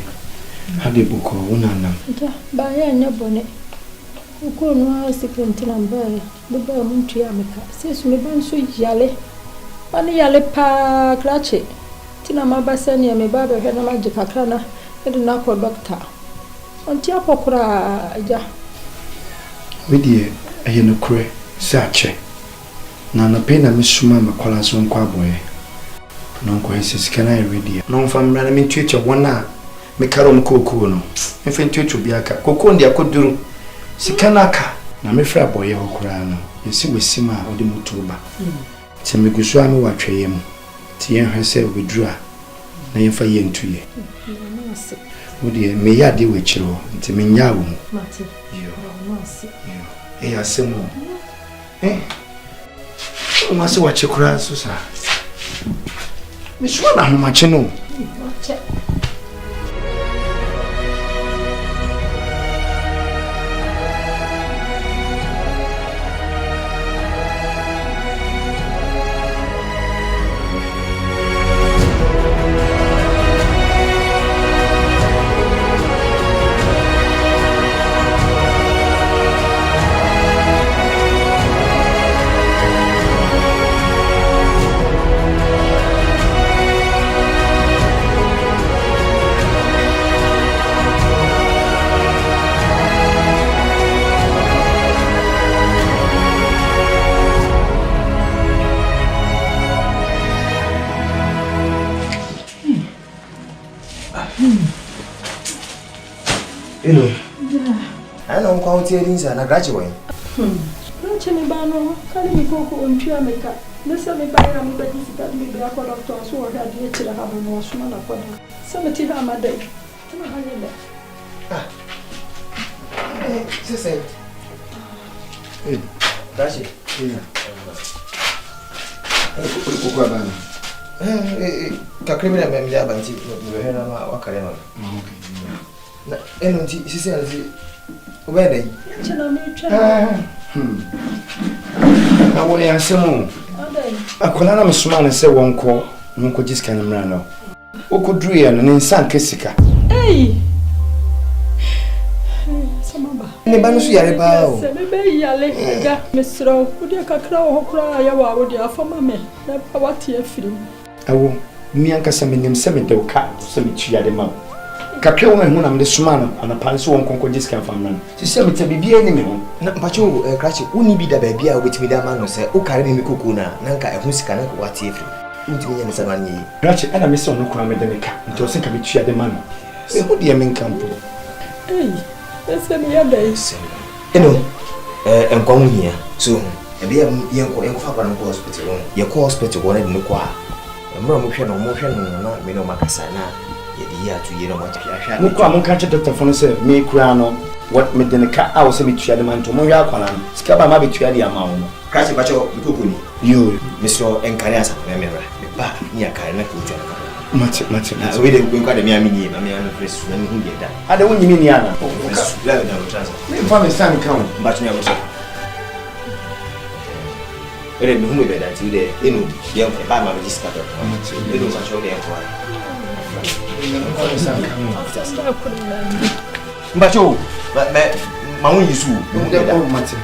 S21: hade buko unana.
S1: Ba ya nyabone. Uko no secret number. Baba muntu ya meka. Sesu me ban so yale. Ani yale pa klache. Tina mabasa ni me baba hwe na magic akra na e na ko doctor. Onti apokura aja.
S21: Widi aye no kure sache. Na na pe na mesuma makwala so nkwa boye. No nkwa isi kana e ready. No mfa mra na mentueche wona me karo mkoko no. Mfa ntueche biaka. Koko ndi akoduru. Sikana aka na me fra boye hokura no. Yesi wesima odi mutuba. Ti me gusu ame watwe yem. Ti yen hwese obedura na yen fa yen tuye. Wodi me ya de wechiro nti me nya wo.
S1: Mate.
S21: Ya semu. Umase wache kura so sa. Me swa na homache no.
S1: Wache.
S8: Hello. I don't count here inside. I graduate.
S1: Graduate me bano. Kali mi koko ontu America. Nesa me ba ya me ba di sika me ba ko doctor so o ga di etira ha no so na ko da. Se me ti ha ma dai. Tuna ha ye le.
S8: Sese. Dashi.
S21: Uko bana.
S8: Kakrimira me mja banti me hena ma wakare no. Na eno nti sisi azi ubende
S1: chana me twa
S21: awo ya semu akola na mesuma ne se wonko nko jiska ne mra no okudru ye no ne nsan kesika
S1: samamba
S8: ne banu su yare ba o
S1: se me be yale ga mesro kudi kakra o hokra ya wa wodi afama me na ba wati afiri
S21: awo mi anka se menim se me de ka se me twa de ma kakra wo hu na me suma no ana panso won konko jiska famna si se me tabibia ni me ho
S8: na mpacho krachi uni bi da ba bia obetimi da ma no se o kare me koko na nka ehu sika na ko wati afiri ntimi nya ne sabani yi
S21: krachi ana me se ono kura me de me ka nto se ka me twa de ma no e hu de me nkampo
S1: ese me ya dai
S8: eno enkwa hu hia so e bia yenko fa kwa no hospital won ye ko hospital won de no kwa mra mo hwe no na me no makasa na ye ya tu ye no ma hwa
S21: mo kwa mo ka che doctor fo no se me kura no what me de ne ka a wo se me twa de man to mo hwa kwala no sika ba ma be twa de ama wo no
S8: krachi bacho bikoko ni
S21: yo
S8: Mr. Enkareasa me ba ni akare na ko twa
S21: mate
S8: so we dey go kwa de me amini ma me anu fresh na hu ye da
S21: ada wonyi mi ni ana
S8: la na transa
S21: me fa me san kan
S8: ba twa me so ere me hu me be da ti de enu ye ba ma be disika to enu sa show de ko Mbacho, ma won yisu.
S21: Me de ko mate.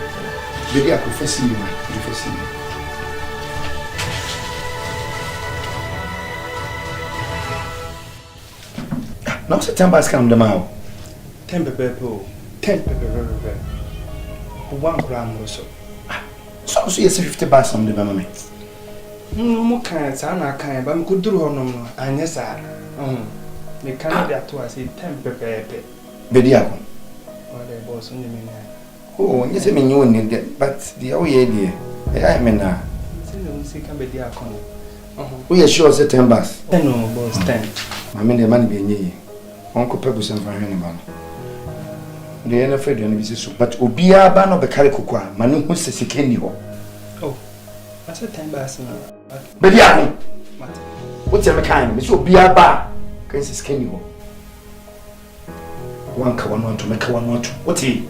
S21: Biggie a confess you, confess you. Now September is coming tomorrow.
S12: 10 people.
S21: 10 people. One gram or so. So yes 50 baht on the mama.
S12: Mo kan sa na kan ba me kuduru honom no anya sa. Me kan dia to ase 10 pepepe.
S21: Bediako.
S12: Wale boss onye me na.
S21: Oh, yes me nyu ni but the oh yeah dear. I mean na.
S12: Say no see kan bediako.
S21: We are sure say 10 baht.
S12: 10 no boss 10.
S21: Mama the man be nyi.
S6: Uncle Pebbles and Fahrenheit man. The end of it, so but Obia Bano Becari Coqua, Manu who's a Sikeniho.
S12: Oh, that's a time bass now.
S6: But yeah, what's your kind? Miss Obia Bar, can see Skeniho. One can want to make one want to. What's he?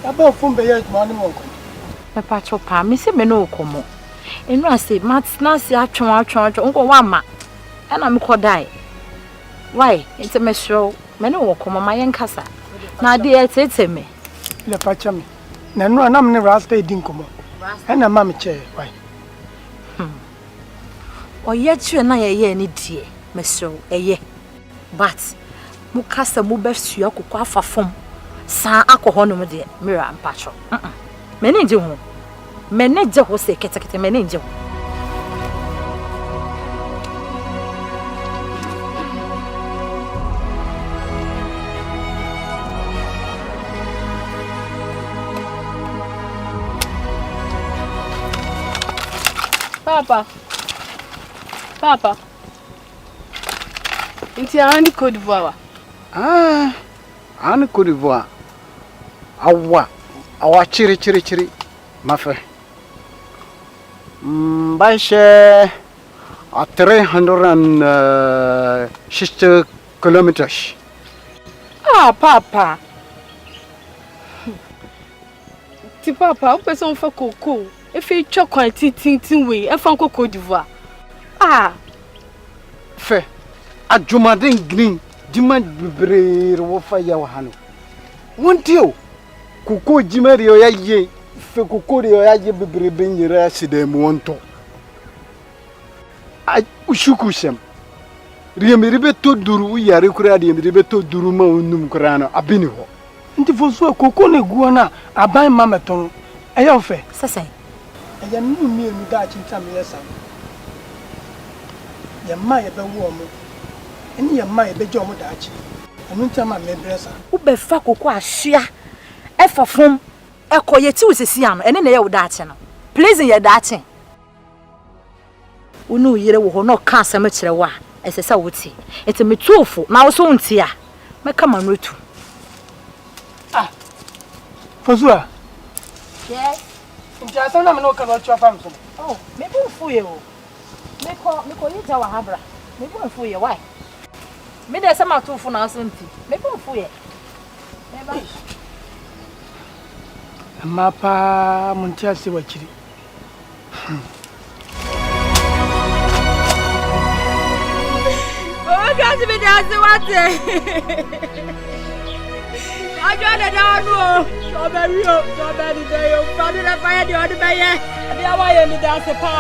S11: About from the morning.
S10: My patro pa, Missy Meno como. And I say, Mats Nancy, Uncle Wama, and I'm called die. Why, it's a mess show, Meno come my young casa. Now, dear, it's me.
S11: Le Pachami. Nano, and I'm never asked a dinkum. And a mammy chair, why?
S10: Or yet you and I a year need dear, Monsieur, a year. But Mukasa Mubers Yoko for form. Sa alcohol no de mirror and patcho. Many do. Many do say catakate many do.
S15: Papa. Inti andi Côte d'Ivoire.
S11: An Côte d'Ivoire. Awa chiri. Mafe. Baishe a 360 kilometers.
S15: Ah, Papa. Ti Papa, o person fa coco. E fi chokwan tin we, e fa Côte d'Ivoire. Ah.
S11: Fe. Ajumaden green. Jima bibre wo fa ya wahano. Wontio. Kuko jimario ya ye. Fe kuko rio ya ye bibre benyira sidem wonto. A ushukusem. Riemiribe to duru yare kura riemiribe to duru ma onum kurana abini ho. Nti foso kuko ne guana aban mameton. Eya fe.
S10: Sasa.
S11: Eya nu mi da chinta me yesa. Ya ma ye be wo mo. Eni ya ma ebe je omo da achi. Onu ntama me bresa.
S10: Wo be fa kokko ahia. E fa fom. E koye ti wosisi ano. Ene na ye wo da achi no. Please ye da achi. Unu yire wo ho no ka asem kire wa. Esesa wuti. Ete metuofo na wo so ntia. Meka manrotu.
S11: Ah. Fozua.
S10: Yes.
S11: Ntia sana me no ka no chwa fam so.
S10: Oh, me bu fu ye o.
S18: Meko yi jawa habra. Me bo mfu ye why? Me dey say ma to fu na asenti. Me bo mfu ye. Me ba.
S11: Amma pa mun tiya se wakiri.
S14: Oh God, me dey say what? Ajo de da no. So be dey yo. Fadu na fire dey odi be ye. Abi awa ye me dey say pa.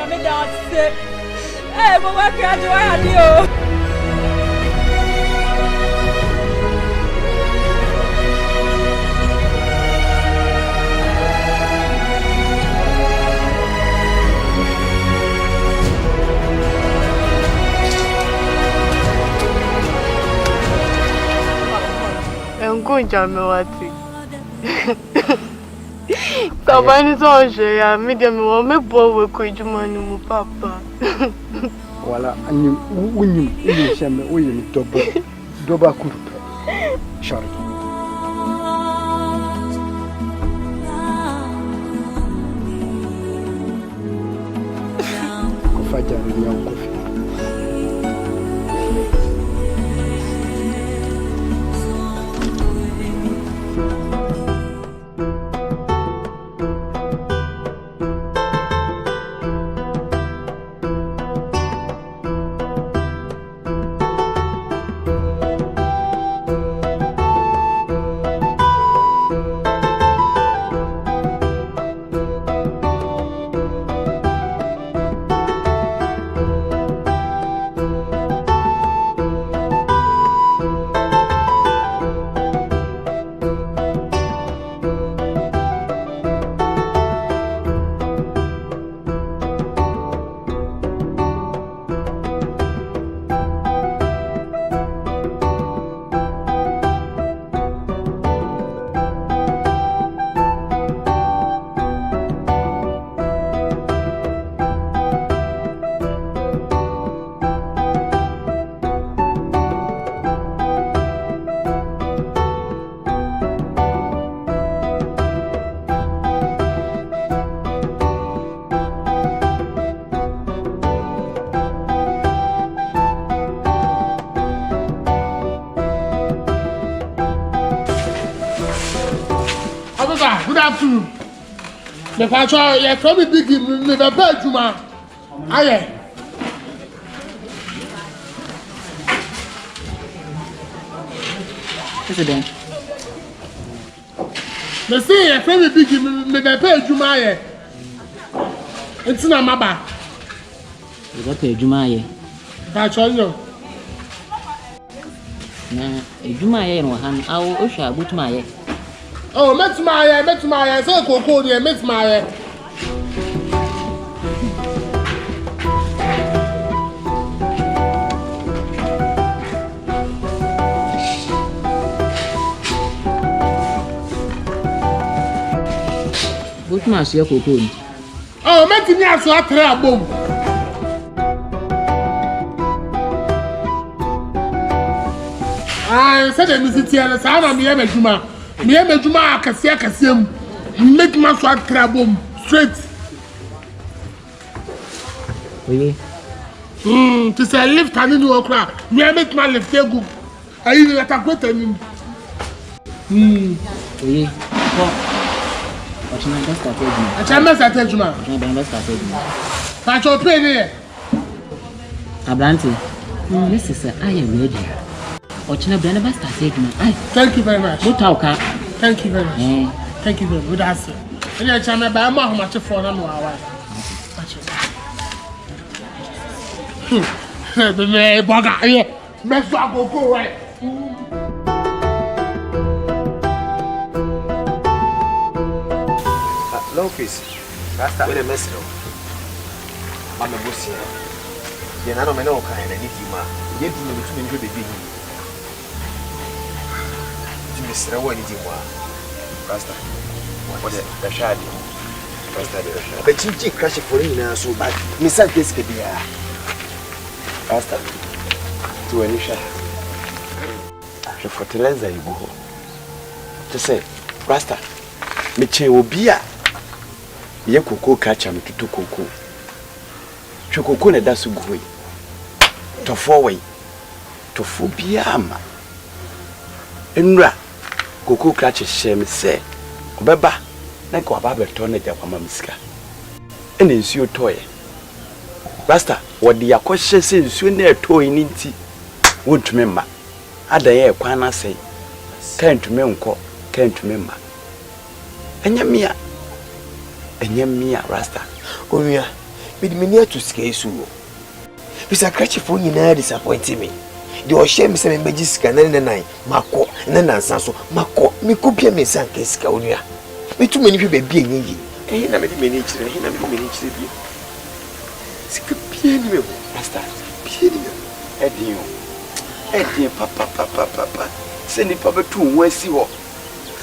S14: Me dey say. Eh, mo wa ka jo ya di o.
S15: Enkunja mewati. Kabani so she ya me dem wo me bo we ko ejuma ni mu papa.
S11: Wala anyim unyim unyim shame uyim doba kurupe. Sorry. Kufaja ni yangu kofi.
S9: Good afternoon. The pastor, you come with Biggie, me the bed, Juma. Aye.
S16: President.
S9: Me say you come with Biggie, me the bed, Juma. Aye. It's not my bad.
S16: You got a Juma. Aye.
S9: Pastor, no.
S16: Na Juma aye no han. Awo osha butuma aye.
S9: Oh, met my say Coco, dear, met my
S16: But my see Coco.
S9: Oh, met me as a trap bomb. I said, Mrs. Tiana, I'm here, Juma. Me me juma akasiam make my swat crabum straight.
S16: Oye.
S9: To say lift and you okra. Me make my lift go. Ayi let akwet anim.
S16: Oye. What's my best strategy?
S9: Acha me strategy ma.
S16: My best strategy.
S9: Pacho pay there.
S16: Abranti. This is I am ready. Ochina brand best strategy ma.
S9: Thank you very much.
S16: Mutauka.
S9: Thank you very much. Thank you very much. Good answer. And I chama ba ma ho mache for na no awa. The me boga here. Me so go right.
S7: Long face. Rasta. Wait a mess now. I'm a boss here. You're not a man, I need you, ma. Yet you need to enjoy the baby. Mr. What did you want? Rasta. What the shady? Rasta, the shady. But you crash for you now, so bad. Miss Antis could be a Rasta to any shot. The fertilizer you go. To say, Rasta, Miche will be a Coco catcher me to cocoa.
S5: Chokoko na da so gui. Tofo we. Tofo bia ma. Enra koko krache shem se. Obeba na ko aba beto na ja kwama misika. Ene nsuo toye. Basta wodi yakɔhye se nsuo na etoyi ni nti. Wontumi ma. Ada ye kwan na sei. Kantume nko, kantume ma. Enyamia Rasta.
S8: Onua, me to scare you. Bisa krachi for nyina disappoint me. The oshem se me magiska na mako na nansa so mako me kopia me san kesika onua. Me tu mani hwe ba bia nyi. Eh na me di mani chire, eh na me di mani chire bi. Sika bia ni me Rasta. Bia ni me. Edin papa. Se ni papa tu nwasi ho.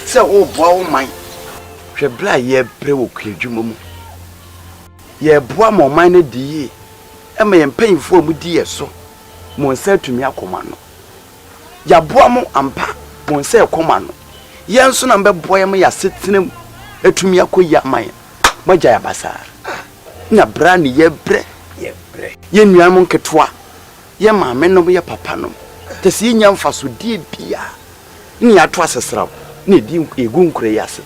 S8: Se wo boa wo man. Hwe bla ye bre wo kwadwuma mu. Ye boa mo man na di e ma ye mpanyfo mu di ye so. Mo nsa tumi akoma no. Ya boa mo ampa mo nsa ekoma no. Ye nso na mbe boa ye mo ya setinem etumi akoya man. Magya ya basa. Na bra ni ye bre. Ye nua mo nketwa. Ye maame no ye papa no. Tesi ye nya mfaso die bia. Ni ato asesraw. Ni di egu nkure yase.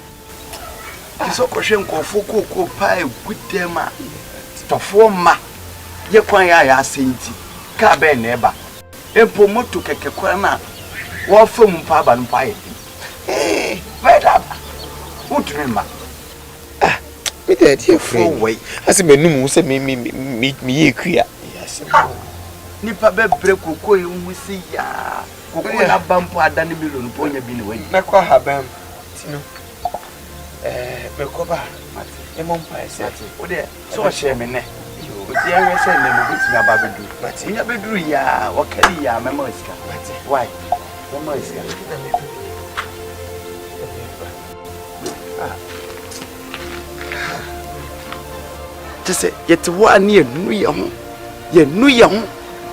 S8: Kiso kohwe nkofo koko pa egudema. Tofo ma. Ye kwan ya asenti. Ka be na eba. Empo moto keke kwa na wo fam pa ba npa ye. Veda. Utrema. Me dey dear friend. As me num se me ye kua. Yes.
S5: Nipa bebre koko e nwusi ya. Koko na bampo adane million ponya bi ne wani.
S8: Na kwa habam. Tino. Me koba. E mo mpa ese.
S5: O de so share me ne. O ti enwe se ne mo bitimi aba bedu. Mati nya beduru ya wakali ya mema osika. Mati. Why? Mema osika. Tese yete wa ne enu ye ho. Ye nu ye ho.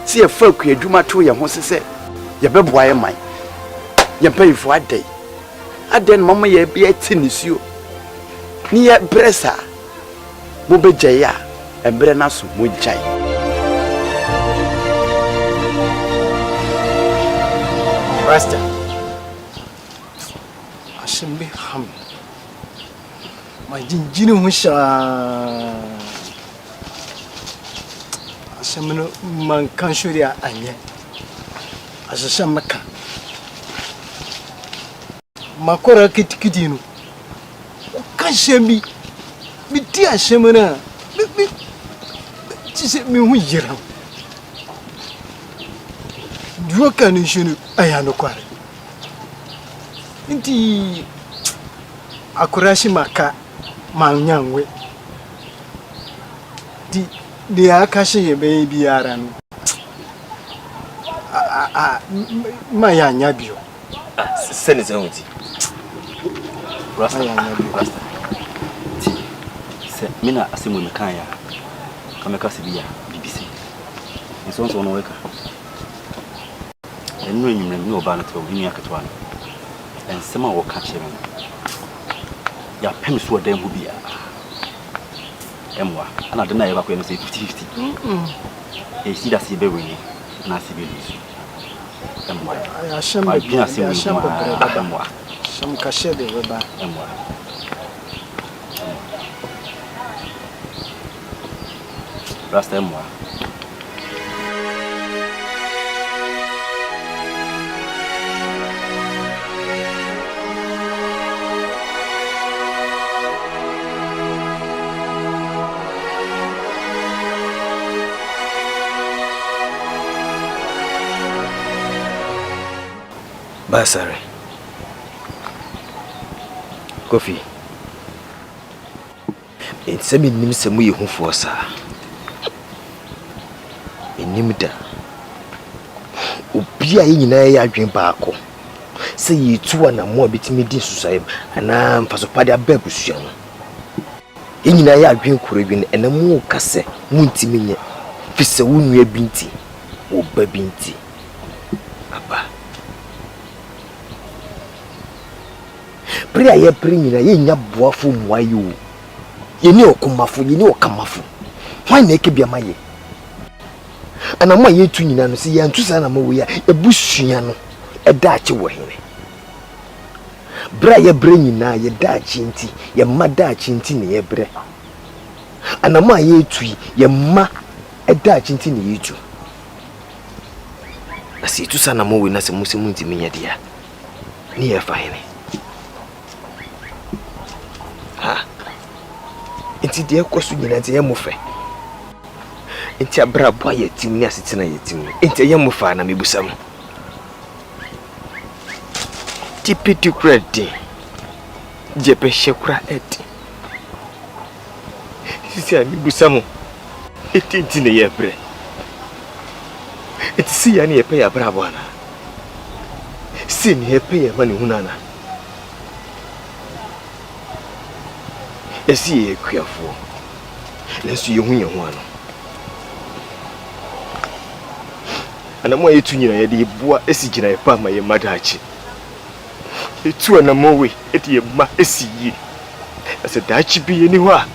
S5: Si ye fa ku adwuma to ye ho sese. Ye beboa ye man. Ye mpayifo adai. Aden mama ye bia tinisuo. Ni ye bresa. Mo begye ya. Embre na so mo jai.
S12: Rasta. Ashimbe ham. Majinjini husha. Ashimno man kan shuriya anye. Ashashan maka. Makora kitikidinu. Kan shemi. Biti ashemana. Tise mi hu yiram. Duo kan shunu ayano kware. Inti akurashi maka manyanwe. Di akashi ye baby yaran. Mayanya bio.
S8: Send it out.
S5: Rasta. Se mina asimu mekanya. Kameka sibia BBC. Nsonso no weka. Enu enyumre mi oba na to bi aketwa no. Ensema wo ka kire me. Ya pem so dan hu bia. Emwa, ana de na ye ba ko no say 50-50. E si da si be wini na si be lose. Emwa.
S12: Ya shamba
S5: bi asi wini emwa.
S12: Sham kashe de weba.
S5: Emwa. Rasta emwa.
S8: Basare. Kofi. It's a minimum some way home for sir. Inimda. Ubia nyina ya adwen baako. Say ye two and more bitimi di susayem ana mpasopade ababusua no. Nyina ya adwen koredwen ena mu kase muntimi nye. Fise wonua binti, oba binti. Aba. Priya ye prinyina ye nya boafo muayo. Ye ni okomafo, ye ni okamafu. Why na eke bia maye?
S7: ana ma ye tu nyina no se ya ntu sa na ma wo ya ebusua no eda ache wo hene bra ye bre nyina ye da ache nti ye ma da ache nti ne ye bre ana ma ye tu ye ma eda ache nti ne ye tu asi tu sa na ma wo na se musimu nti me dia ni ye fa hene ha nti de ekoso nyina nti ye mo fe nti abra boa ye tim ni asetina ye tim nti ye mo fa na mebusam tipiti kredi je pe shekura eti sisi a mebusam eti ne ye bre eti si ya ne ye pe ya bra boa na si ne ye pe ye ma ne hunana esi ye kuafo lesu ye hu ye ho ano ana mo yetu nyina ye de bua esi gina ye pa ma ye madachi etu ana mo we eti ye ma esi yi ase dachi bi ye ni ho a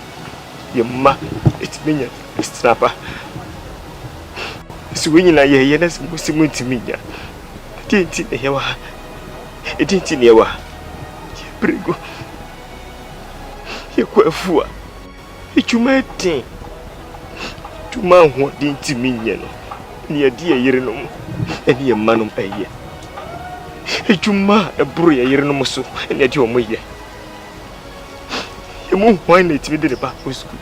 S7: ye ma eti menya strapa esi we nyina ye na se musimu ntiminya eti ne ye wa eti ne ye wa ye prego ye kwafu a echuma eti tuma ho de ntiminya no ni adi yire no eni emanum eye ejuma eburu yire no so eni adi omo ye emu hwan na timi de ba o school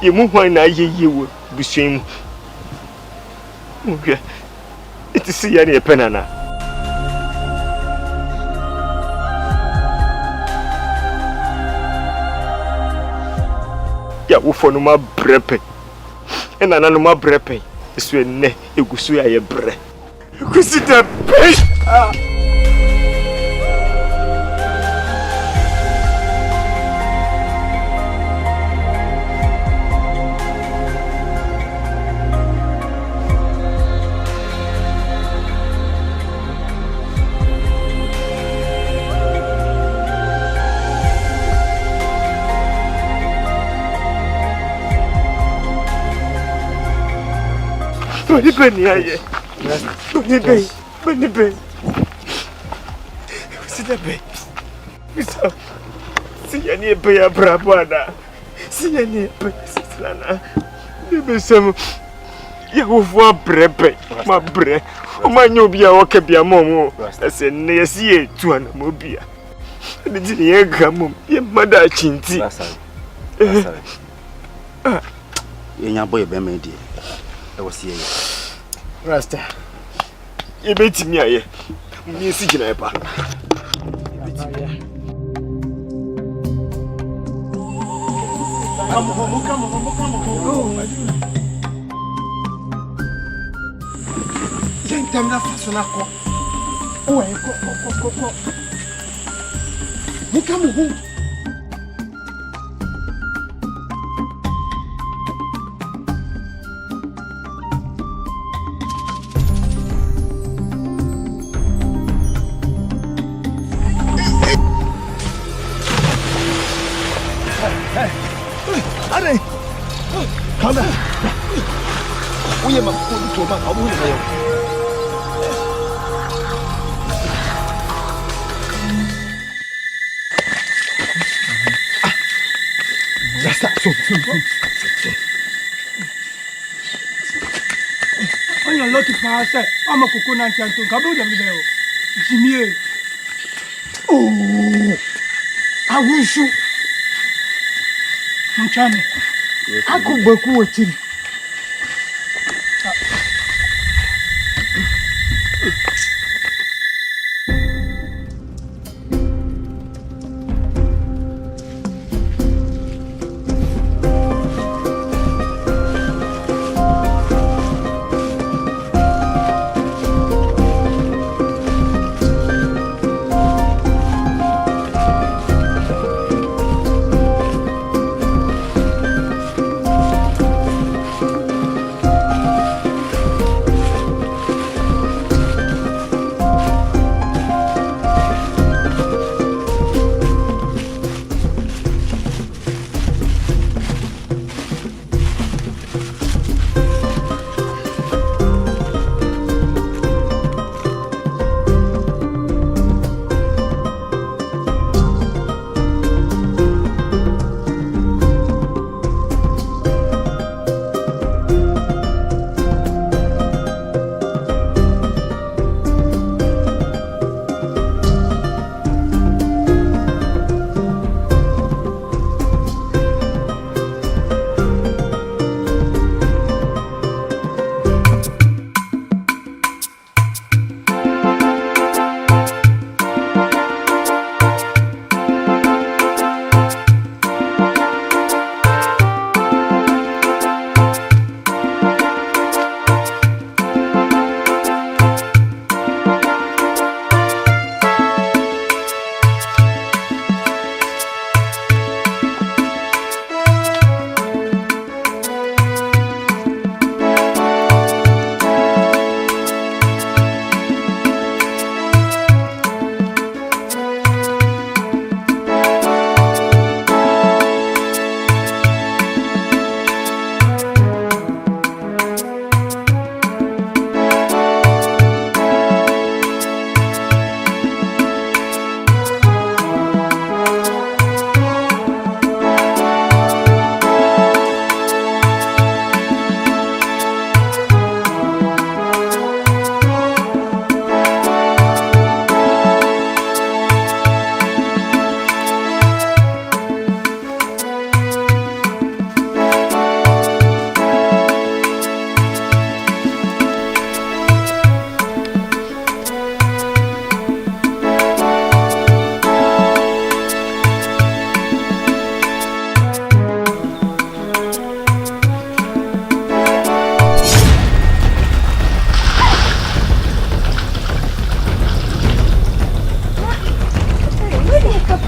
S7: emu hwan na ye wo busuem okay iti si ya ni epenana ya wofo no ma brepe ena na no ma brepe esu enne egusu ya ye bre ekusi da pe Bani bani aye. Bani bani. Sida be. Bisa. Siya ni be ya brabana. Siya ni be sislana. Ni be sam. Ya wo brepe. Ma bre. O ma nyo bia wo ka bia momo. Ase ne yesi etu ana mo bia. Ni ji ye gamum. Ye mada chinti.
S5: Ye nya boy be me die. Was here.
S7: Rasta. You bet me aye. Me si gina epa. Come on. Gente, na faço na co. Ué, co. Vamos. Calm down. We are going to my home. Rasta, so.
S11: On your lucky pass, I'm a coconut and to Gabo de Bell. Jimmy. Oh, I will shoot. Chani. I could work with him.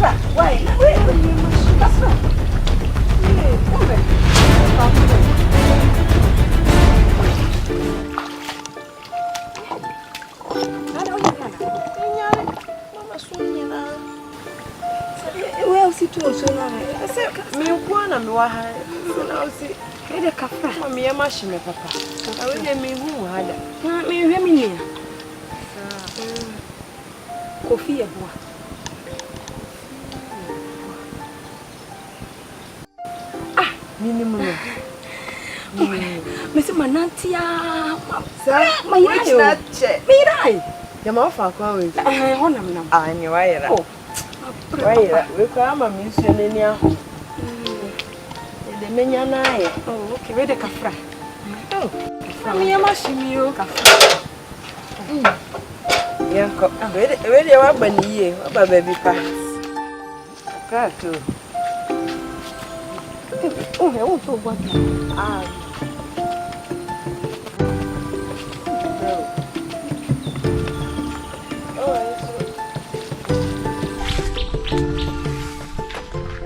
S19: Kafra, why? Kafra. Well, situation. I said, me one and why? I see. Hey, Kafra. Me a machine, papa. I will get me who had me. Remini. Coffee, a boy. Minimum. Mr. Manantia, my yacht. Me, I. Your mouth are going. I want them. I knew I. Oh, we come a mission in your home. The minion eye. Oh, okay, ready, Kafra. Oh, from me, a machine, you. Yeah, ready, what bunny ye, what baby pass. Got to. Oh, I won't know what.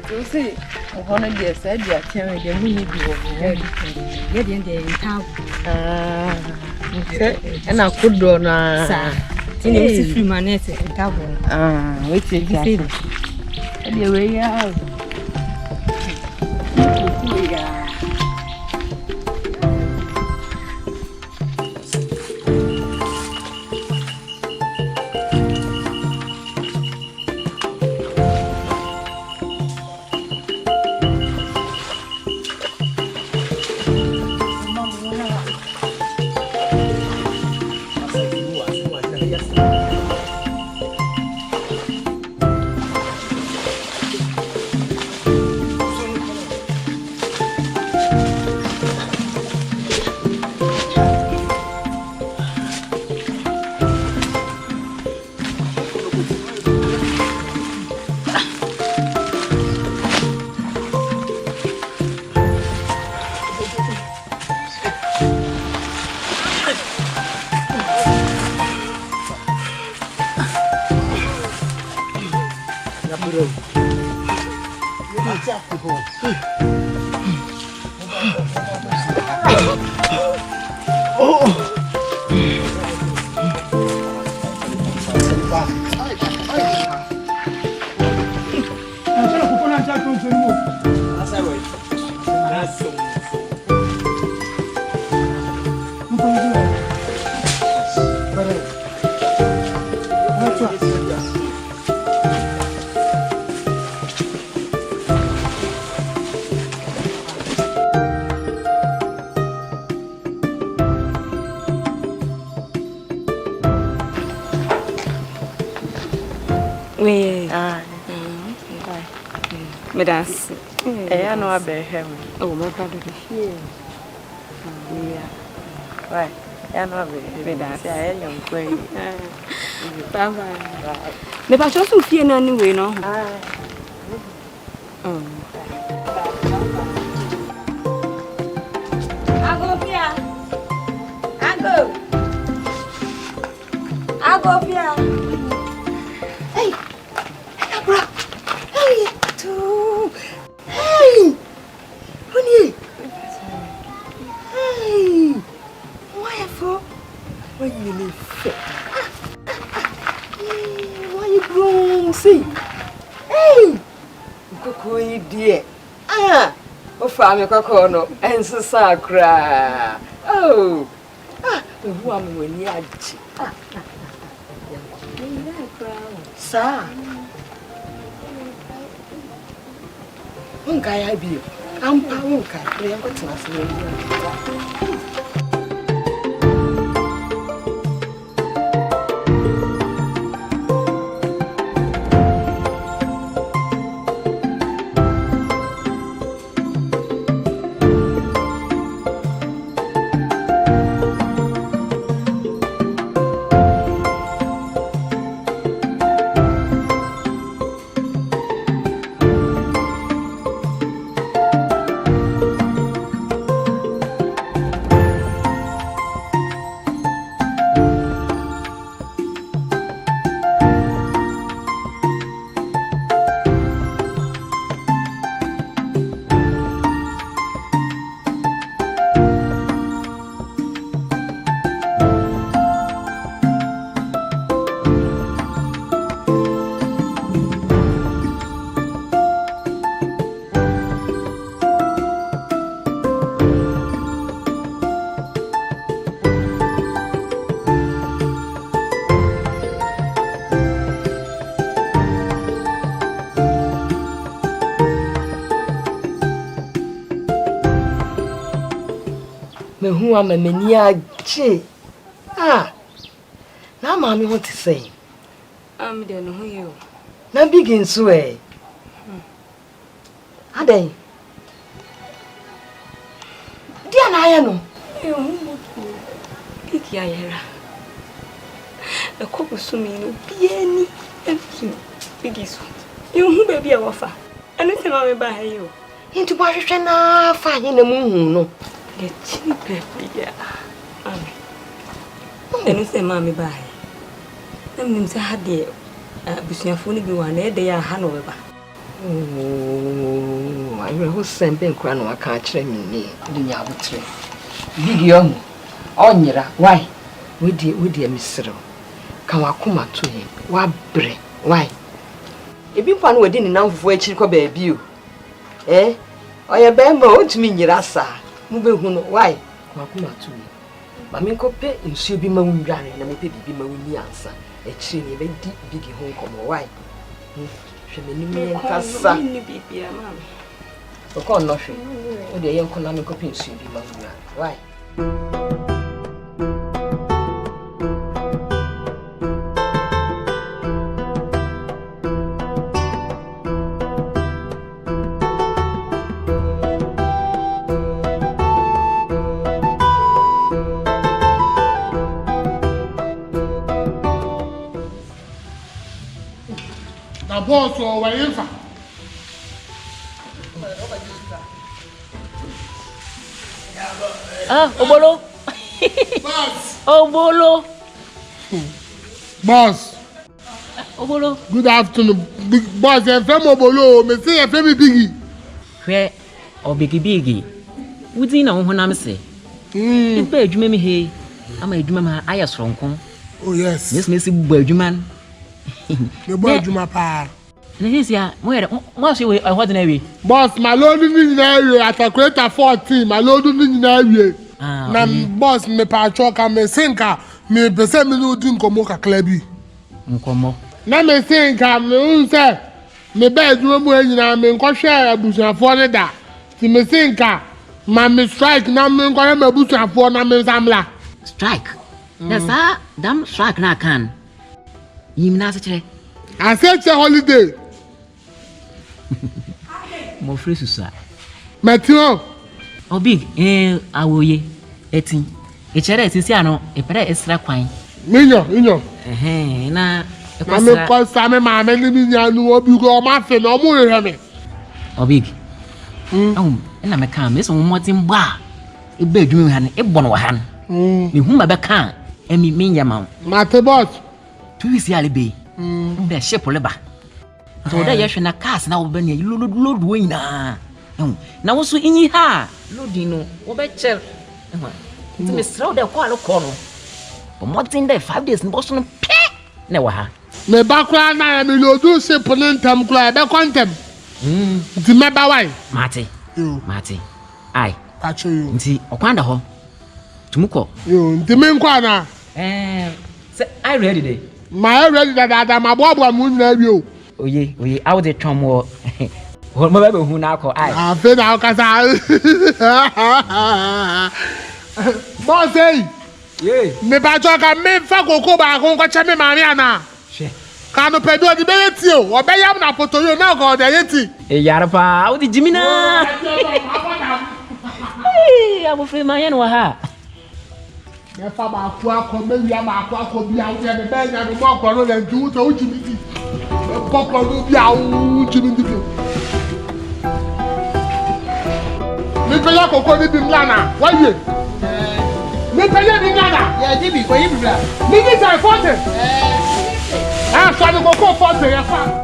S19: You see, 100 years, I did tell me the money be in the town. And I could do na. It's free money and double. Wait till you see. Anyway, Medas. I know I bear him. Oh, my brother is here. Yeah. Right. I know I bear Medas. I am going. Bye bye. The pastor to fear anyway, no? I go here. Hey, bro. Hey, too. Hey, honey. Hey, why for? Why you need fit? Why you grown? See. Hey, Coco, dear. O family Coco no, and so sacra. Oh, who am when you are? Sir. Unkai abi. Ampa unkai. We am got to us. Me hu ama mani agye. Ah. Na ma me ho te sei.
S15: Am de no hu yo.
S19: Na Biggie nso eh. Adan. Dia na aya no.
S15: Yo hu Biggie ayera. E ko busumi no biani efi Biggie so. Yo hu baby a wafa. Anu se ma me ba ha yo.
S19: Nti bo hwehwe na fa anye na mu hu no.
S15: Ge chini baby ya. Ami. Anu se ma me ba ha. Na nim se ha de busuafo ni bi wa na e de ya ha no beba.
S19: Oh, I will send Ben Cran or can't train me. The Yabutre. Big young. Onyera, why? With dear Mr. Kawakuma to him. What bre? Why? If you found within enough for a chico baby, eh? Or your bamboo to me, Yerasa. Move why? Kawakuma to me. Maminko pay in should be my own granny and maybe be my own answer. A chin, a deep Biggie home come why? Me kasa ni bibia mama o ko no hwe o de yen kona me ko pensu bi ma wura why
S9: na boss o wa yin fa
S10: Obolo.
S9: Boss.
S10: Obolo.
S9: Boss.
S10: Obolo.
S9: Good afternoon. Boss, I'm from Obolo. Me say I'm from Biggie.
S10: Where or Biggie. Wudi na ho na me say. It be adwuma me he. Ama adwuma ma aya soronko.
S9: Oh yes.
S10: Yes, me see bu adwuma.
S9: Me bu adwuma pa.
S10: This ya, mo say we what na we.
S9: Boss, my load ni na we at a creator 14. My load ni na we. Na boss me pa choka me sinka me pese me no din komo kakla bi.
S10: Nkomo.
S9: Na me sinka me unse me ba adwuma mu anyina me nkɔhwɛ abusuafo ne da. Ti me sinka ma me strike na me nkɔhwɛ me abusuafo na me samla.
S10: Strike. That's a damn strike na kan. Yim na se kire.
S9: I said it's a holiday.
S10: Mo free susa.
S9: Matio.
S10: O big awoye etin. E chere etisi ano e pere extra kwan.
S9: Minyo.
S10: Na
S9: e ko me ko sa me ma me ni nya nu obi go ma fe no mo re me.
S10: O big. Na me kan me so mo tin ba. E ba adwuma ha ne e bo no wa ha ne. Me hu ma be kan emi minya ma.
S9: Mate boss.
S10: Tu isi ale be. Nda ship leba. So da yehwe na cars na wo be ne load wo ina. Na wo so inyi ha loading no wo be cher. Nti me sraw da kwa lo ko no. But more than that 5 days no so no pe na wa ha.
S9: Me ba kwa na me load ship no ntam kwa be kontem. Nti me ba why?
S10: Mate. Ai.
S9: Acho you.
S10: Nti okwanda ho. Tumuko.
S9: Yo, nti me nkwa na.
S10: Say I ready dey.
S9: My ready that my boy mu na wi o.
S10: Oye, I would try more. What my baby who now call I.
S9: I feel now kasa. Boss say.
S10: Yeah.
S9: Me ba jo ka me fa koko ba ko ko che me mami ana.
S10: She.
S9: Ka no pedo di be yeti o. O be yam na poto yo na ko de yeti.
S10: E yara pa, o di Jimina. Hey, abu free man wa ha.
S9: Me fa ba ku akọ me wi ama akọ bi a wo de be nya me mo akọ no le ntu so uchi mi ti. Poko no bi a wo uchi mi ti. Me pe ya koko ni bi mlana. Wa ye. Me pe ya bi mlana.
S4: Ya jibi ko yi bi bla.
S9: Me ni sai forte. Ah, so ni koko forte ya fa.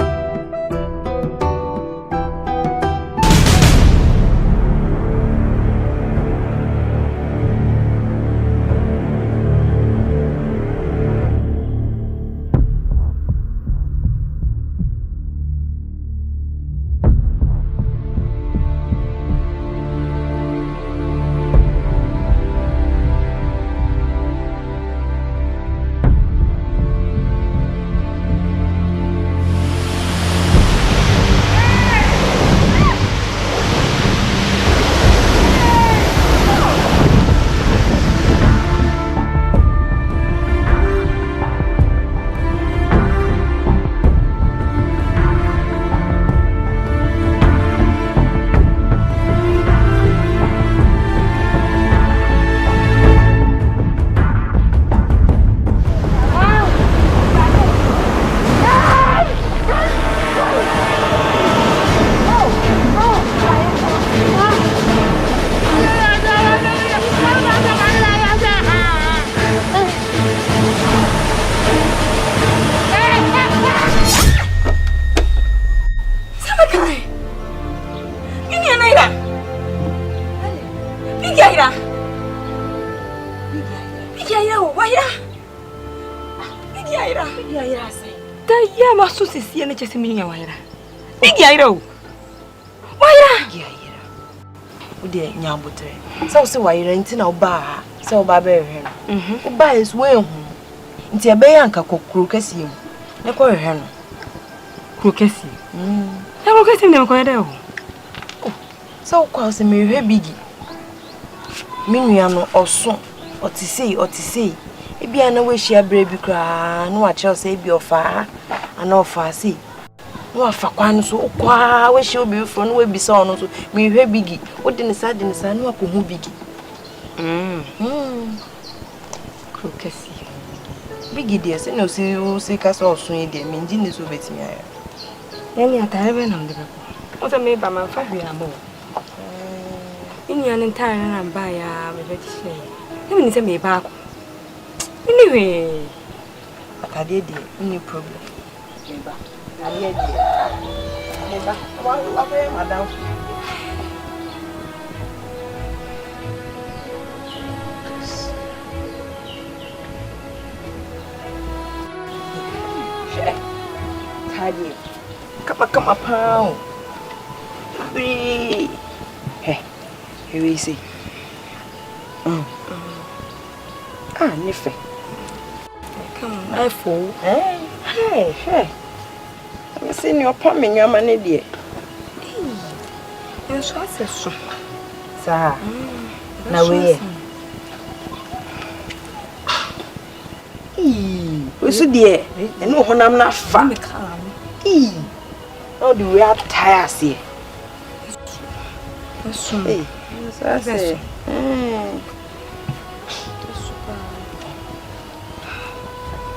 S15: ya maso sisi na chese minya waira. Biggie ayira o. Waira. Biggie ayira. Ode nyambotre. So se waira nti na oba se oba be hwe no. Oba is we hu. Nti ebe ya nka kokuru kase mu. Ne ko hwe no. Kuru kase. Ya ko kase ne ko yede o. So kwa se me hwe Biggie. Minua no oso. Otisei. Ebi ana we hia brebi kra no wa che say ebi ofa ana ofa sei no afa kwan so kwa we hia obi fro no we bi so no so me hwe Biggie wo de ne sa no akohu Biggie krokesi Biggie de se no si ka so oso e de me nji ne so betimi aya yani atare be na mde be o se me ba man fa hwe amo ini an tare na ba ya be be tse ni se me ba ko anyway, I did any problem. Neighbor, I did. Neighbor, madam. Tidy. Come up, pound. Hey, here we see. Nife. I fool. Hey. I'm seeing your palming your money, dear. You're so sir. Now we. What's the dear? And no one I'm not fun. Oh, do we have tires here? Hey, that's it.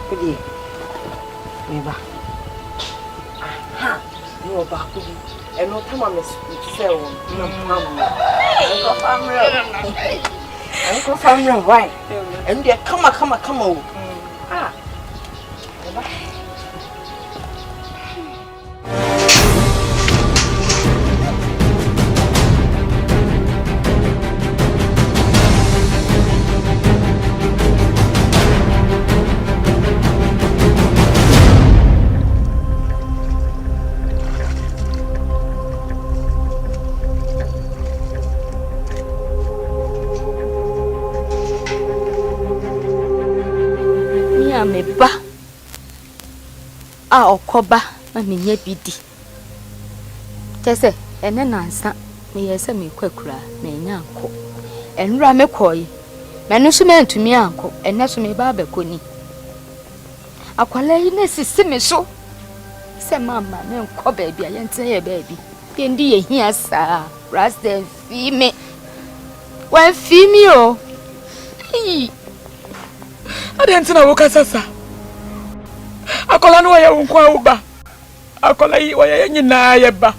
S15: Kudi meba aha no ba kudi e no tama me sell no Uncle family why and they come oh meba meba a okoba na menye bidi tese ene nansa me yese me kwakura me nyanko enura me koyi menu so mentumi anko ene so me ba abekoni akwala yi na sisi me so se mama me nko ba bia ye nten ye ba bi bi ndi ye hia sa rasta fi me wan fi mi o
S3: Adentina woka sasa. Akola no ya wonkwa uba. Akola yi wa nyina ye ba.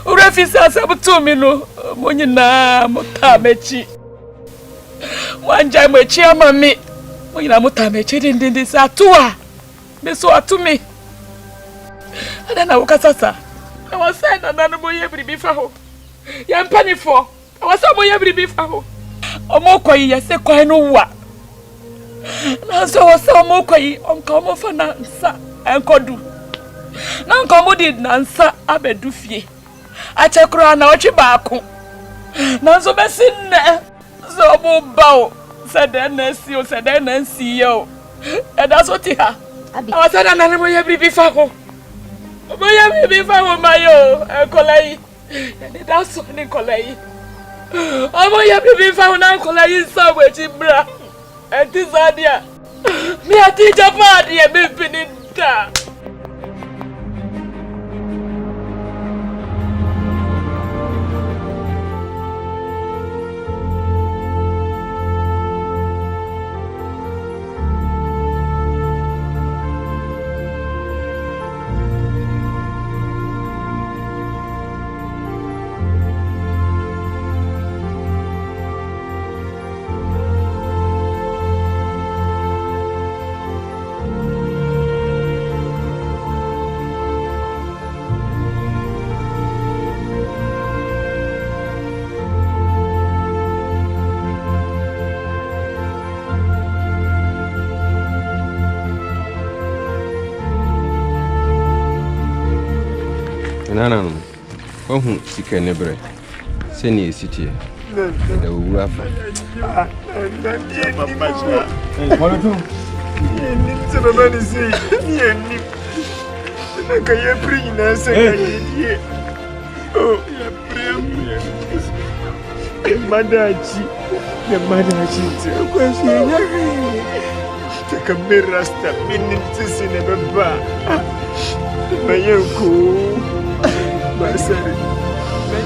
S3: Ura fi sasa butu mi no mo nyina mutamechi. Wanja mechi amami. Mo nyina mutamechi dindindi sa tuwa. Me so atumi. Adena woka sasa. I was saying that no mo ye bribi fa ho. Ya mpani fo. I was saying mo ye bribi fa ho. Omo koyi ye se kwai no wa. Na so mo kwai onka mo fa na nsa enkodu. Na nka mo di na nsa abedu fie. Achekura na ochi baako. Na so besinne so mo bawo. Said na si yo. And that's what ha. I was saying na mo ye bribi fa ho. Mo ye bribi fa ho mayo enkolai. And that's what enkolai. Omo ye bribi fa ho na enkolai so wechi bra. Etizadia. Me ati Japan ye me pininta.
S13: Nana, oh, sick and never. Send you a city. The rough.
S12: What do you need to say? Can you bring us a oh, Madachi, the Madachi, take a mirror step in the cinema bar. My uncle, my son, my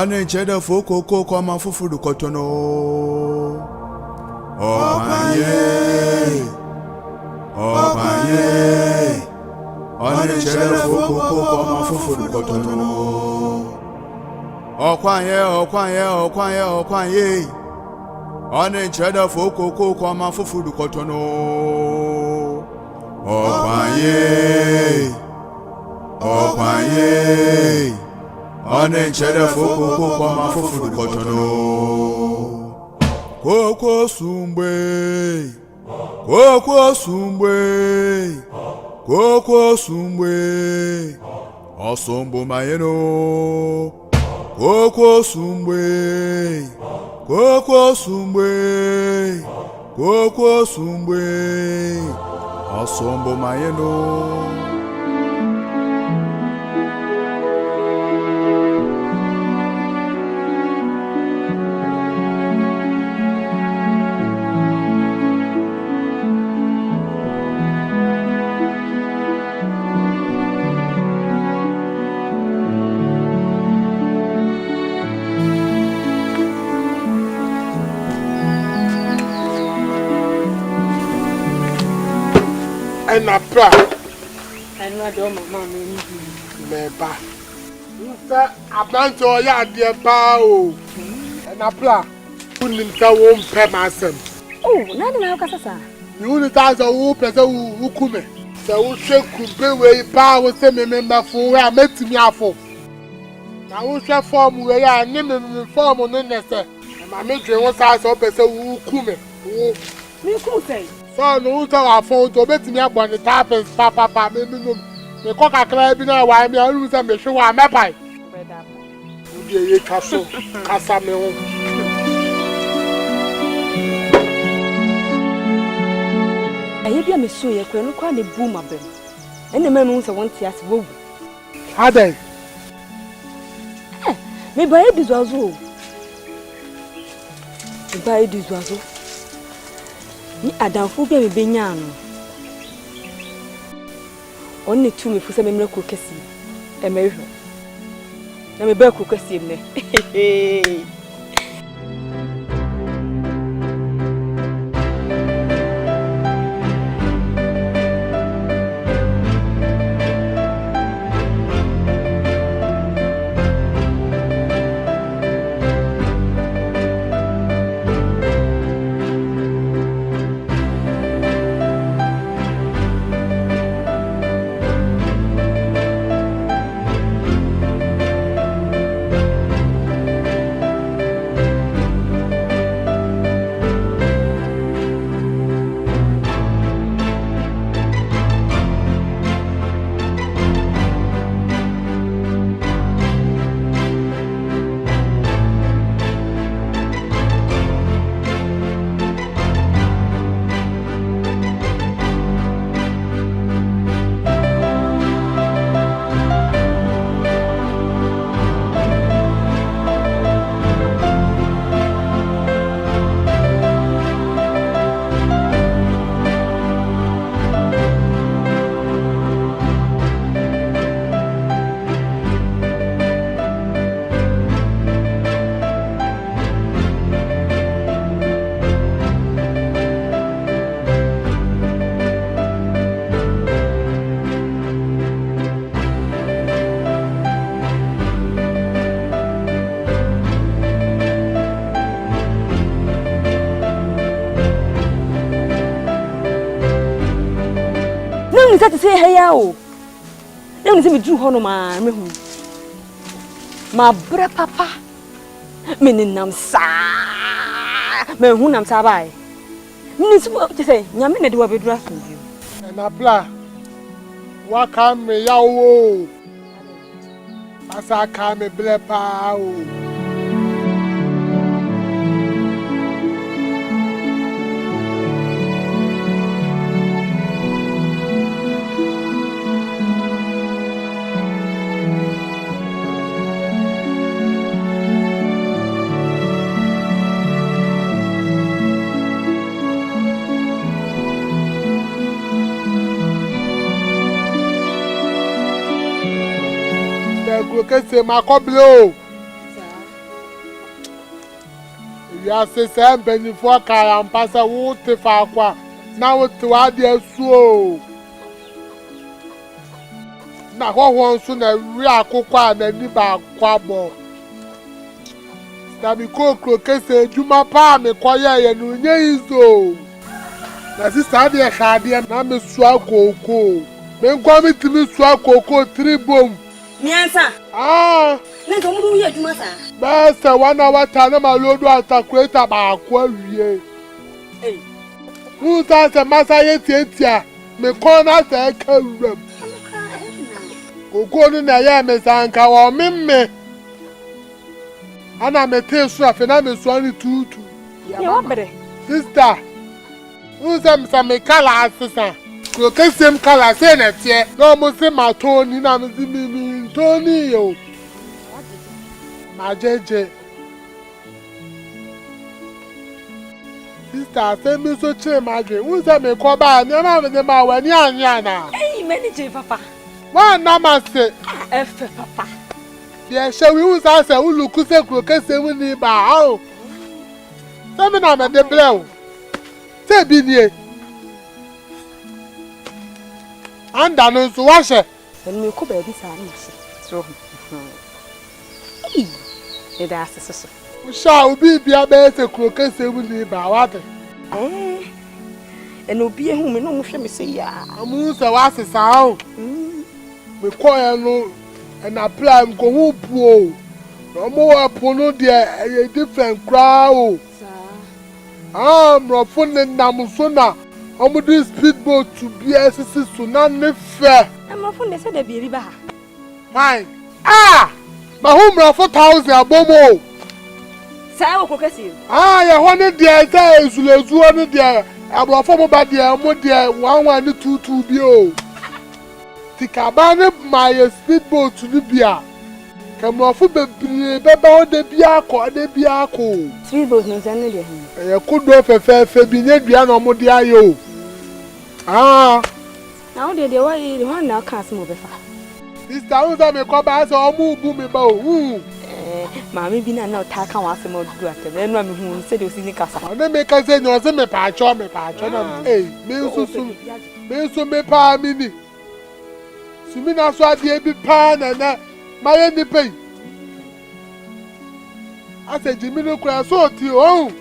S22: Ane cheda foko koko ma fufudu kotono. Opanye. Ane cheda foko koko ma fufudu kotono. Okwanye. Ane cheda foko koko ma fufudu kotono. Opanye. Ane cheda foko koko ma fufudu kotono. Koko sumbe. Osombo mayeno. Koko sumbe. Osombo mayeno.
S9: And a pra.
S11: I know I don't know,
S9: Meba. A bunch of ya dear bow. And a pra. Wouldn't tell one per myself.
S15: Oh, nothing now, Cassa.
S9: You only has a whoop as a whoop. So she could be where power send me member for where I met me for. Now who shall form where I name him form on the nest. And my matron was asked up as a whoop.
S15: Me could say.
S9: So no our phone to bet me up on the tap and papa maybe the cock a club in a while me I lose and be sure I'm a pie. Ye castle, Casamel.
S15: I hear me so you can quite a boom of them. And the memories I want to ask woo.
S9: Are they?
S15: Maybe I do as well. Buy this was all. I don't forget me being young. Only 2 me for some miracle cassie. A miracle. Let me back cook a sim. To say hey oh, let me do honoma my bra papa meaning nam sa me hu nam sa bai meaning to say nyame na de wa bedura so you
S9: and abla wa kam me yawo asa kam me ble pa o Kese makoblo ya se sembe ni fo kara mpasa wo te fa kwa na wo te wa de asu na ho nso na wi akokwa na ni ba kwa bo na mi kokro kese juma pa me koye ye no nye izo na sista de khade na me su akoko me nkwa mi timi su akoko tribom
S15: Miansa.
S9: Ah.
S15: Nento mu ye adwuma sa.
S9: Ba se 1 hour time na lodo atakweta ba akwa wie.
S15: Eh.
S9: Who ta se masa ye tietia me corner se ka wram. Ogo ni na ya me sanka wo mimme. Ana me te so afi na me so ani tutu.
S15: Ye wa bere.
S9: Sister. Who se me kala asisa. Ko kesem kala se na tie. No mo se ma toni na me mi Tony yo. Majeje. Sister, send me so che maje. Who say me ko ba ni ma me ma wa ni anya na.
S15: Hey, manage papa.
S9: Wa na ma se.
S15: F papa.
S9: Ye she we who say uluku se kro kese wi ni ba o. Se me na me de ble o. Se bi ni e. Anda no so wahye.
S15: When me ko ba bi sa na se. So. E da asese so.
S9: Usha obi bia be se kro kese mu ni ba wate.
S15: And obi ehu me no mo hwe me se ya.
S9: Amu se wasesa o. Me ko ya no and apply am go hu puo. No mo wa po no de e different cra o. Bro phone nam so na omo do speedboat to be SC so na ne fe.
S15: Am phone say da bi ba ha.
S9: Fine. Ma hu bro 4000 abomo.
S15: Say wo kokasi.
S9: Ya ho ne de say ezulezu ne de abrofo mo ba de mo de 1122 bi o. Tikaba ne my speedboat ni bia. Kamofo bebre beba o de bia ko.
S15: Speedboat no zan ne de.
S9: E kudo fefe bi ne dua na mo de ayo.
S15: Na o de wa yi ho na ka asmo be fa.
S9: Sister Uza me ko ba so omu bu me ba o.
S15: Mami bi na ta kan wa asmo du atem. Enu a me hu se de osi ni kasa.
S9: Na me ka se nyo se me pa cho na. Me nso me pa mi ni. Sumi na so ade bi pa na maye ni pay. Ase jimi no kura so ti o.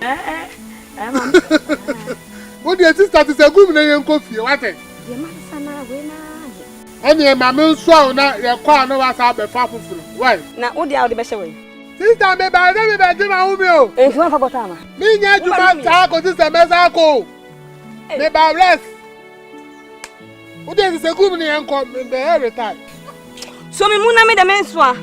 S9: Wo de sister ti se gum na yen ko fie wate.
S15: Ye ma sana we na.
S9: Any mama nso na ye kwa na wa sa be fa fufuru. Why?
S15: Na wo de a wo de be hye we.
S9: Sister me ba de me be di ma hu mi o.
S15: E fu fa bota ma.
S9: Mi nya juma ta ko sister me sa ko. Me ba rest. Wo de se gum na yen ko me be every time.
S15: So me mu na me de menso a.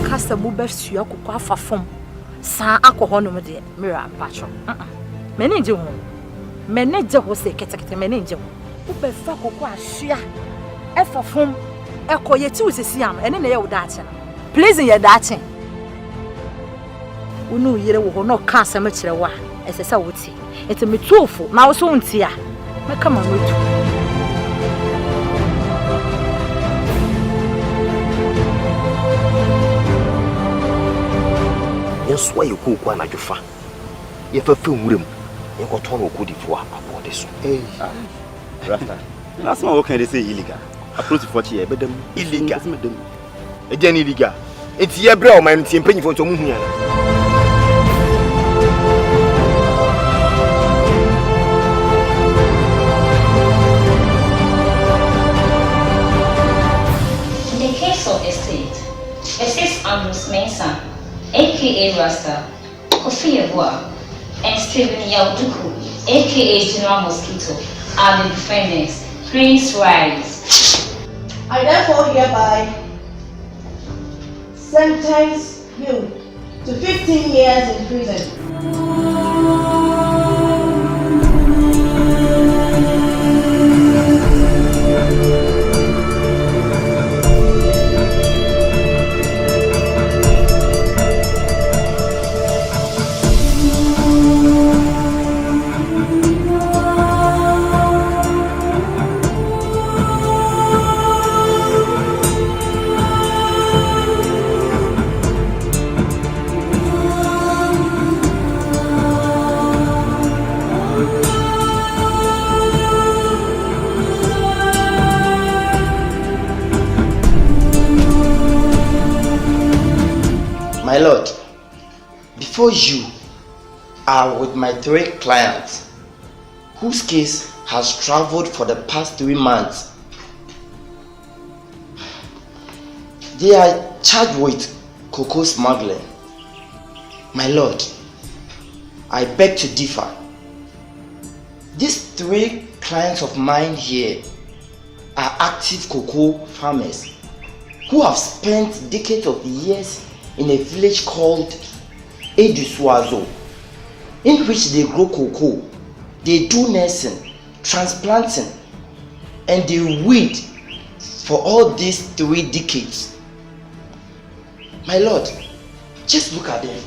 S15: Kasa bu be sua kokwa afafom sa akoho no de mira pacho me ne je ho se ketekete me ne je ho u be fa kokwa asua efafom ekoyeti usisi am ene ne ye wo daache please ye daache unu yire wo no ka asem kire wa esesa woti ete metuofo na wo so nti a me kama wetu
S7: Yes, why you cook one at your fa? If a film room, you got on or good for about this. Hey,
S2: Rasta. Last one, what can they say illegal? Approach for cheer, but them illegal.
S7: Again, illegal. It's your bro, my team paying for some money.
S17: In the case of Estate Ambrose Mensah, aka Rasta, Kofi Evoa, and Stephen Yauduku, aka General Mosquito, are the defendants. Please rise.
S23: I therefore hereby sentence you to 15 years in prison.
S4: My lord, before you are with my 3 clients whose case has traveled for the past 3 months. They are charged with cocoa smuggling. My lord, I beg to differ. These 3 clients of mine here are active cocoa farmers who have spent decades of years in a village called Eduswazo, in which they grow cocoa, they do nursing, transplanting, and they weed for all these 3 decades. My lord, just look at them.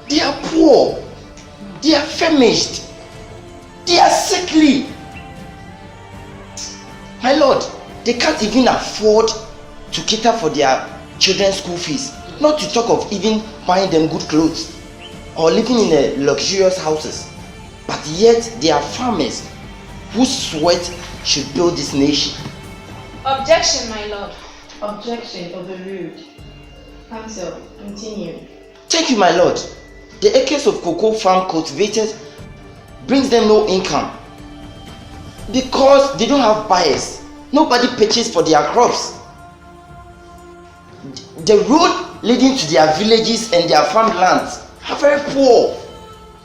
S4: They are poor, they are famished, they are sickly.
S1: My lord, they can't even afford to cater for their children's school fees. Not to talk of even buying them good clothes or living in a luxurious houses. But yet they are farmers whose sweat should build this nation.
S23: Objection, my lord. Objection overruled. Counsel, continue.
S1: Thank you, my lord. The acres of cocoa farm cultivated brings them no income because they don't have buyers. Nobody purchases for their crops. The road leading to their villages and their farmlands are very poor.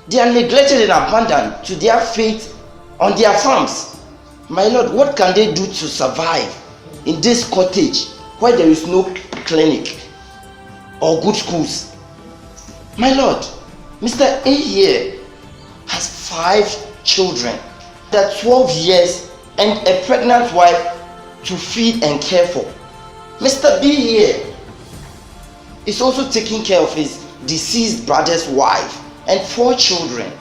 S1: They are neglected and abandoned to their fate on their farms. My lord, what can they do to survive in this cottage where there is no clinic or good schools? My lord, Mr. A here has 5 children, that 12 years and a pregnant wife to feed and care for. Mr. B here is also taking care of his deceased brother's wife and 4 children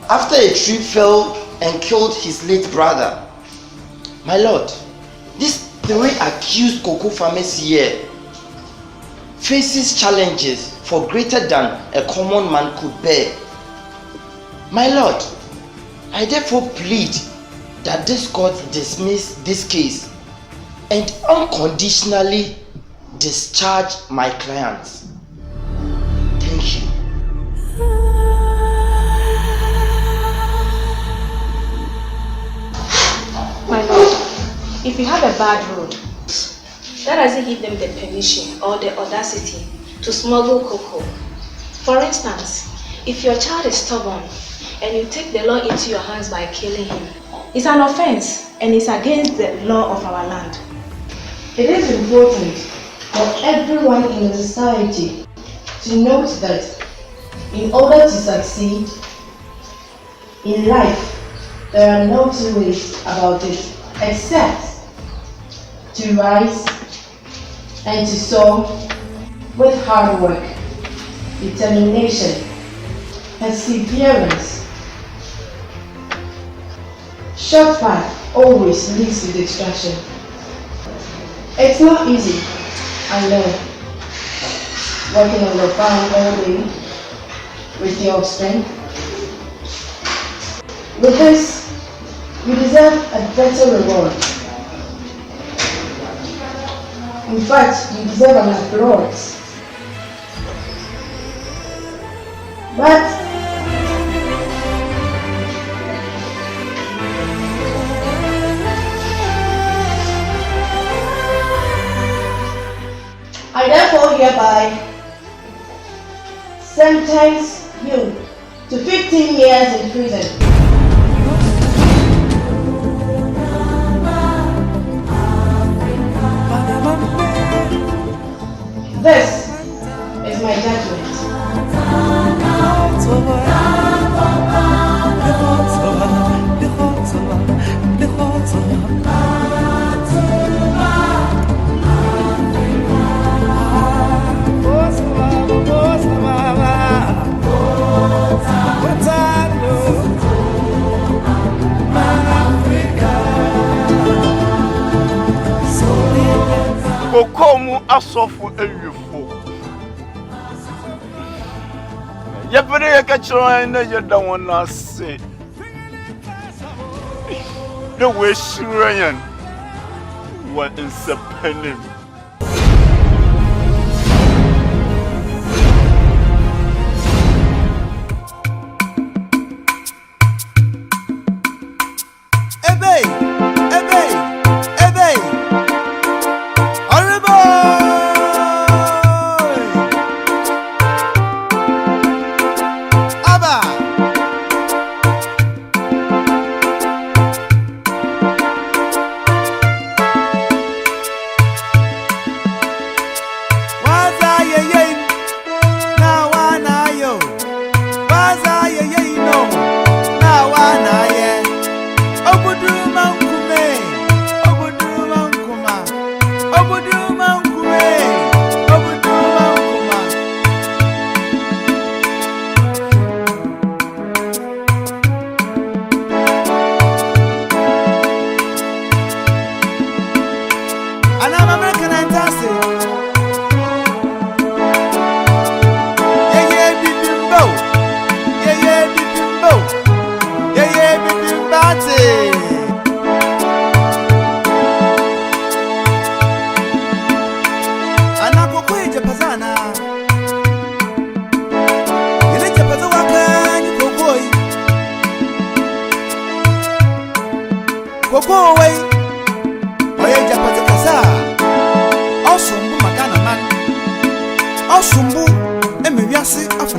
S1: after a tree fell and killed his late brother. My lord, these 3 accused cocoa farmers here faces challenges for greater than a common man could bear. My lord, I therefore plead that this court dismiss this case and unconditionally discharge my clients. Thank you.
S23: My lord, if you have a bad road, that doesn't give them the permission or the audacity to smuggle cocoa. For instance, if your child is stubborn and you take the law into your hands by killing him, it's an offense and it's against the law of our land. It is important for everyone in the society to note that in order to succeed in life, there are no 2 ways about it except to rise and to soar with hard work, determination, perseverance. Short path always leads to destruction. It's not easy, I know, working on the farm all day with your strength. With this, you deserve a better reward. In fact, you deserve an applause. But I therefore hereby sentence you to 15 years in prison. This is my judgment.
S12: Kokomu asofu eyufo. Yabere yakachiro na yeda wona se. The way shirayan wa insepenim.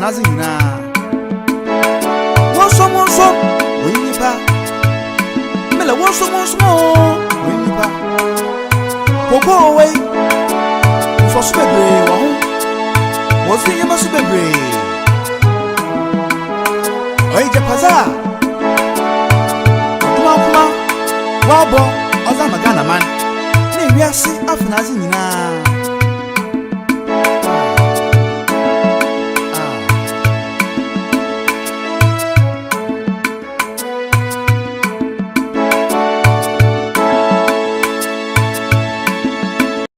S22: nazi nyina wonso oyinipa mele wonso oyinipa koko we so bebre wo ho wo si yema so bebre oyi je paza kuma wabo oza magana man ni wiase afnazi nyina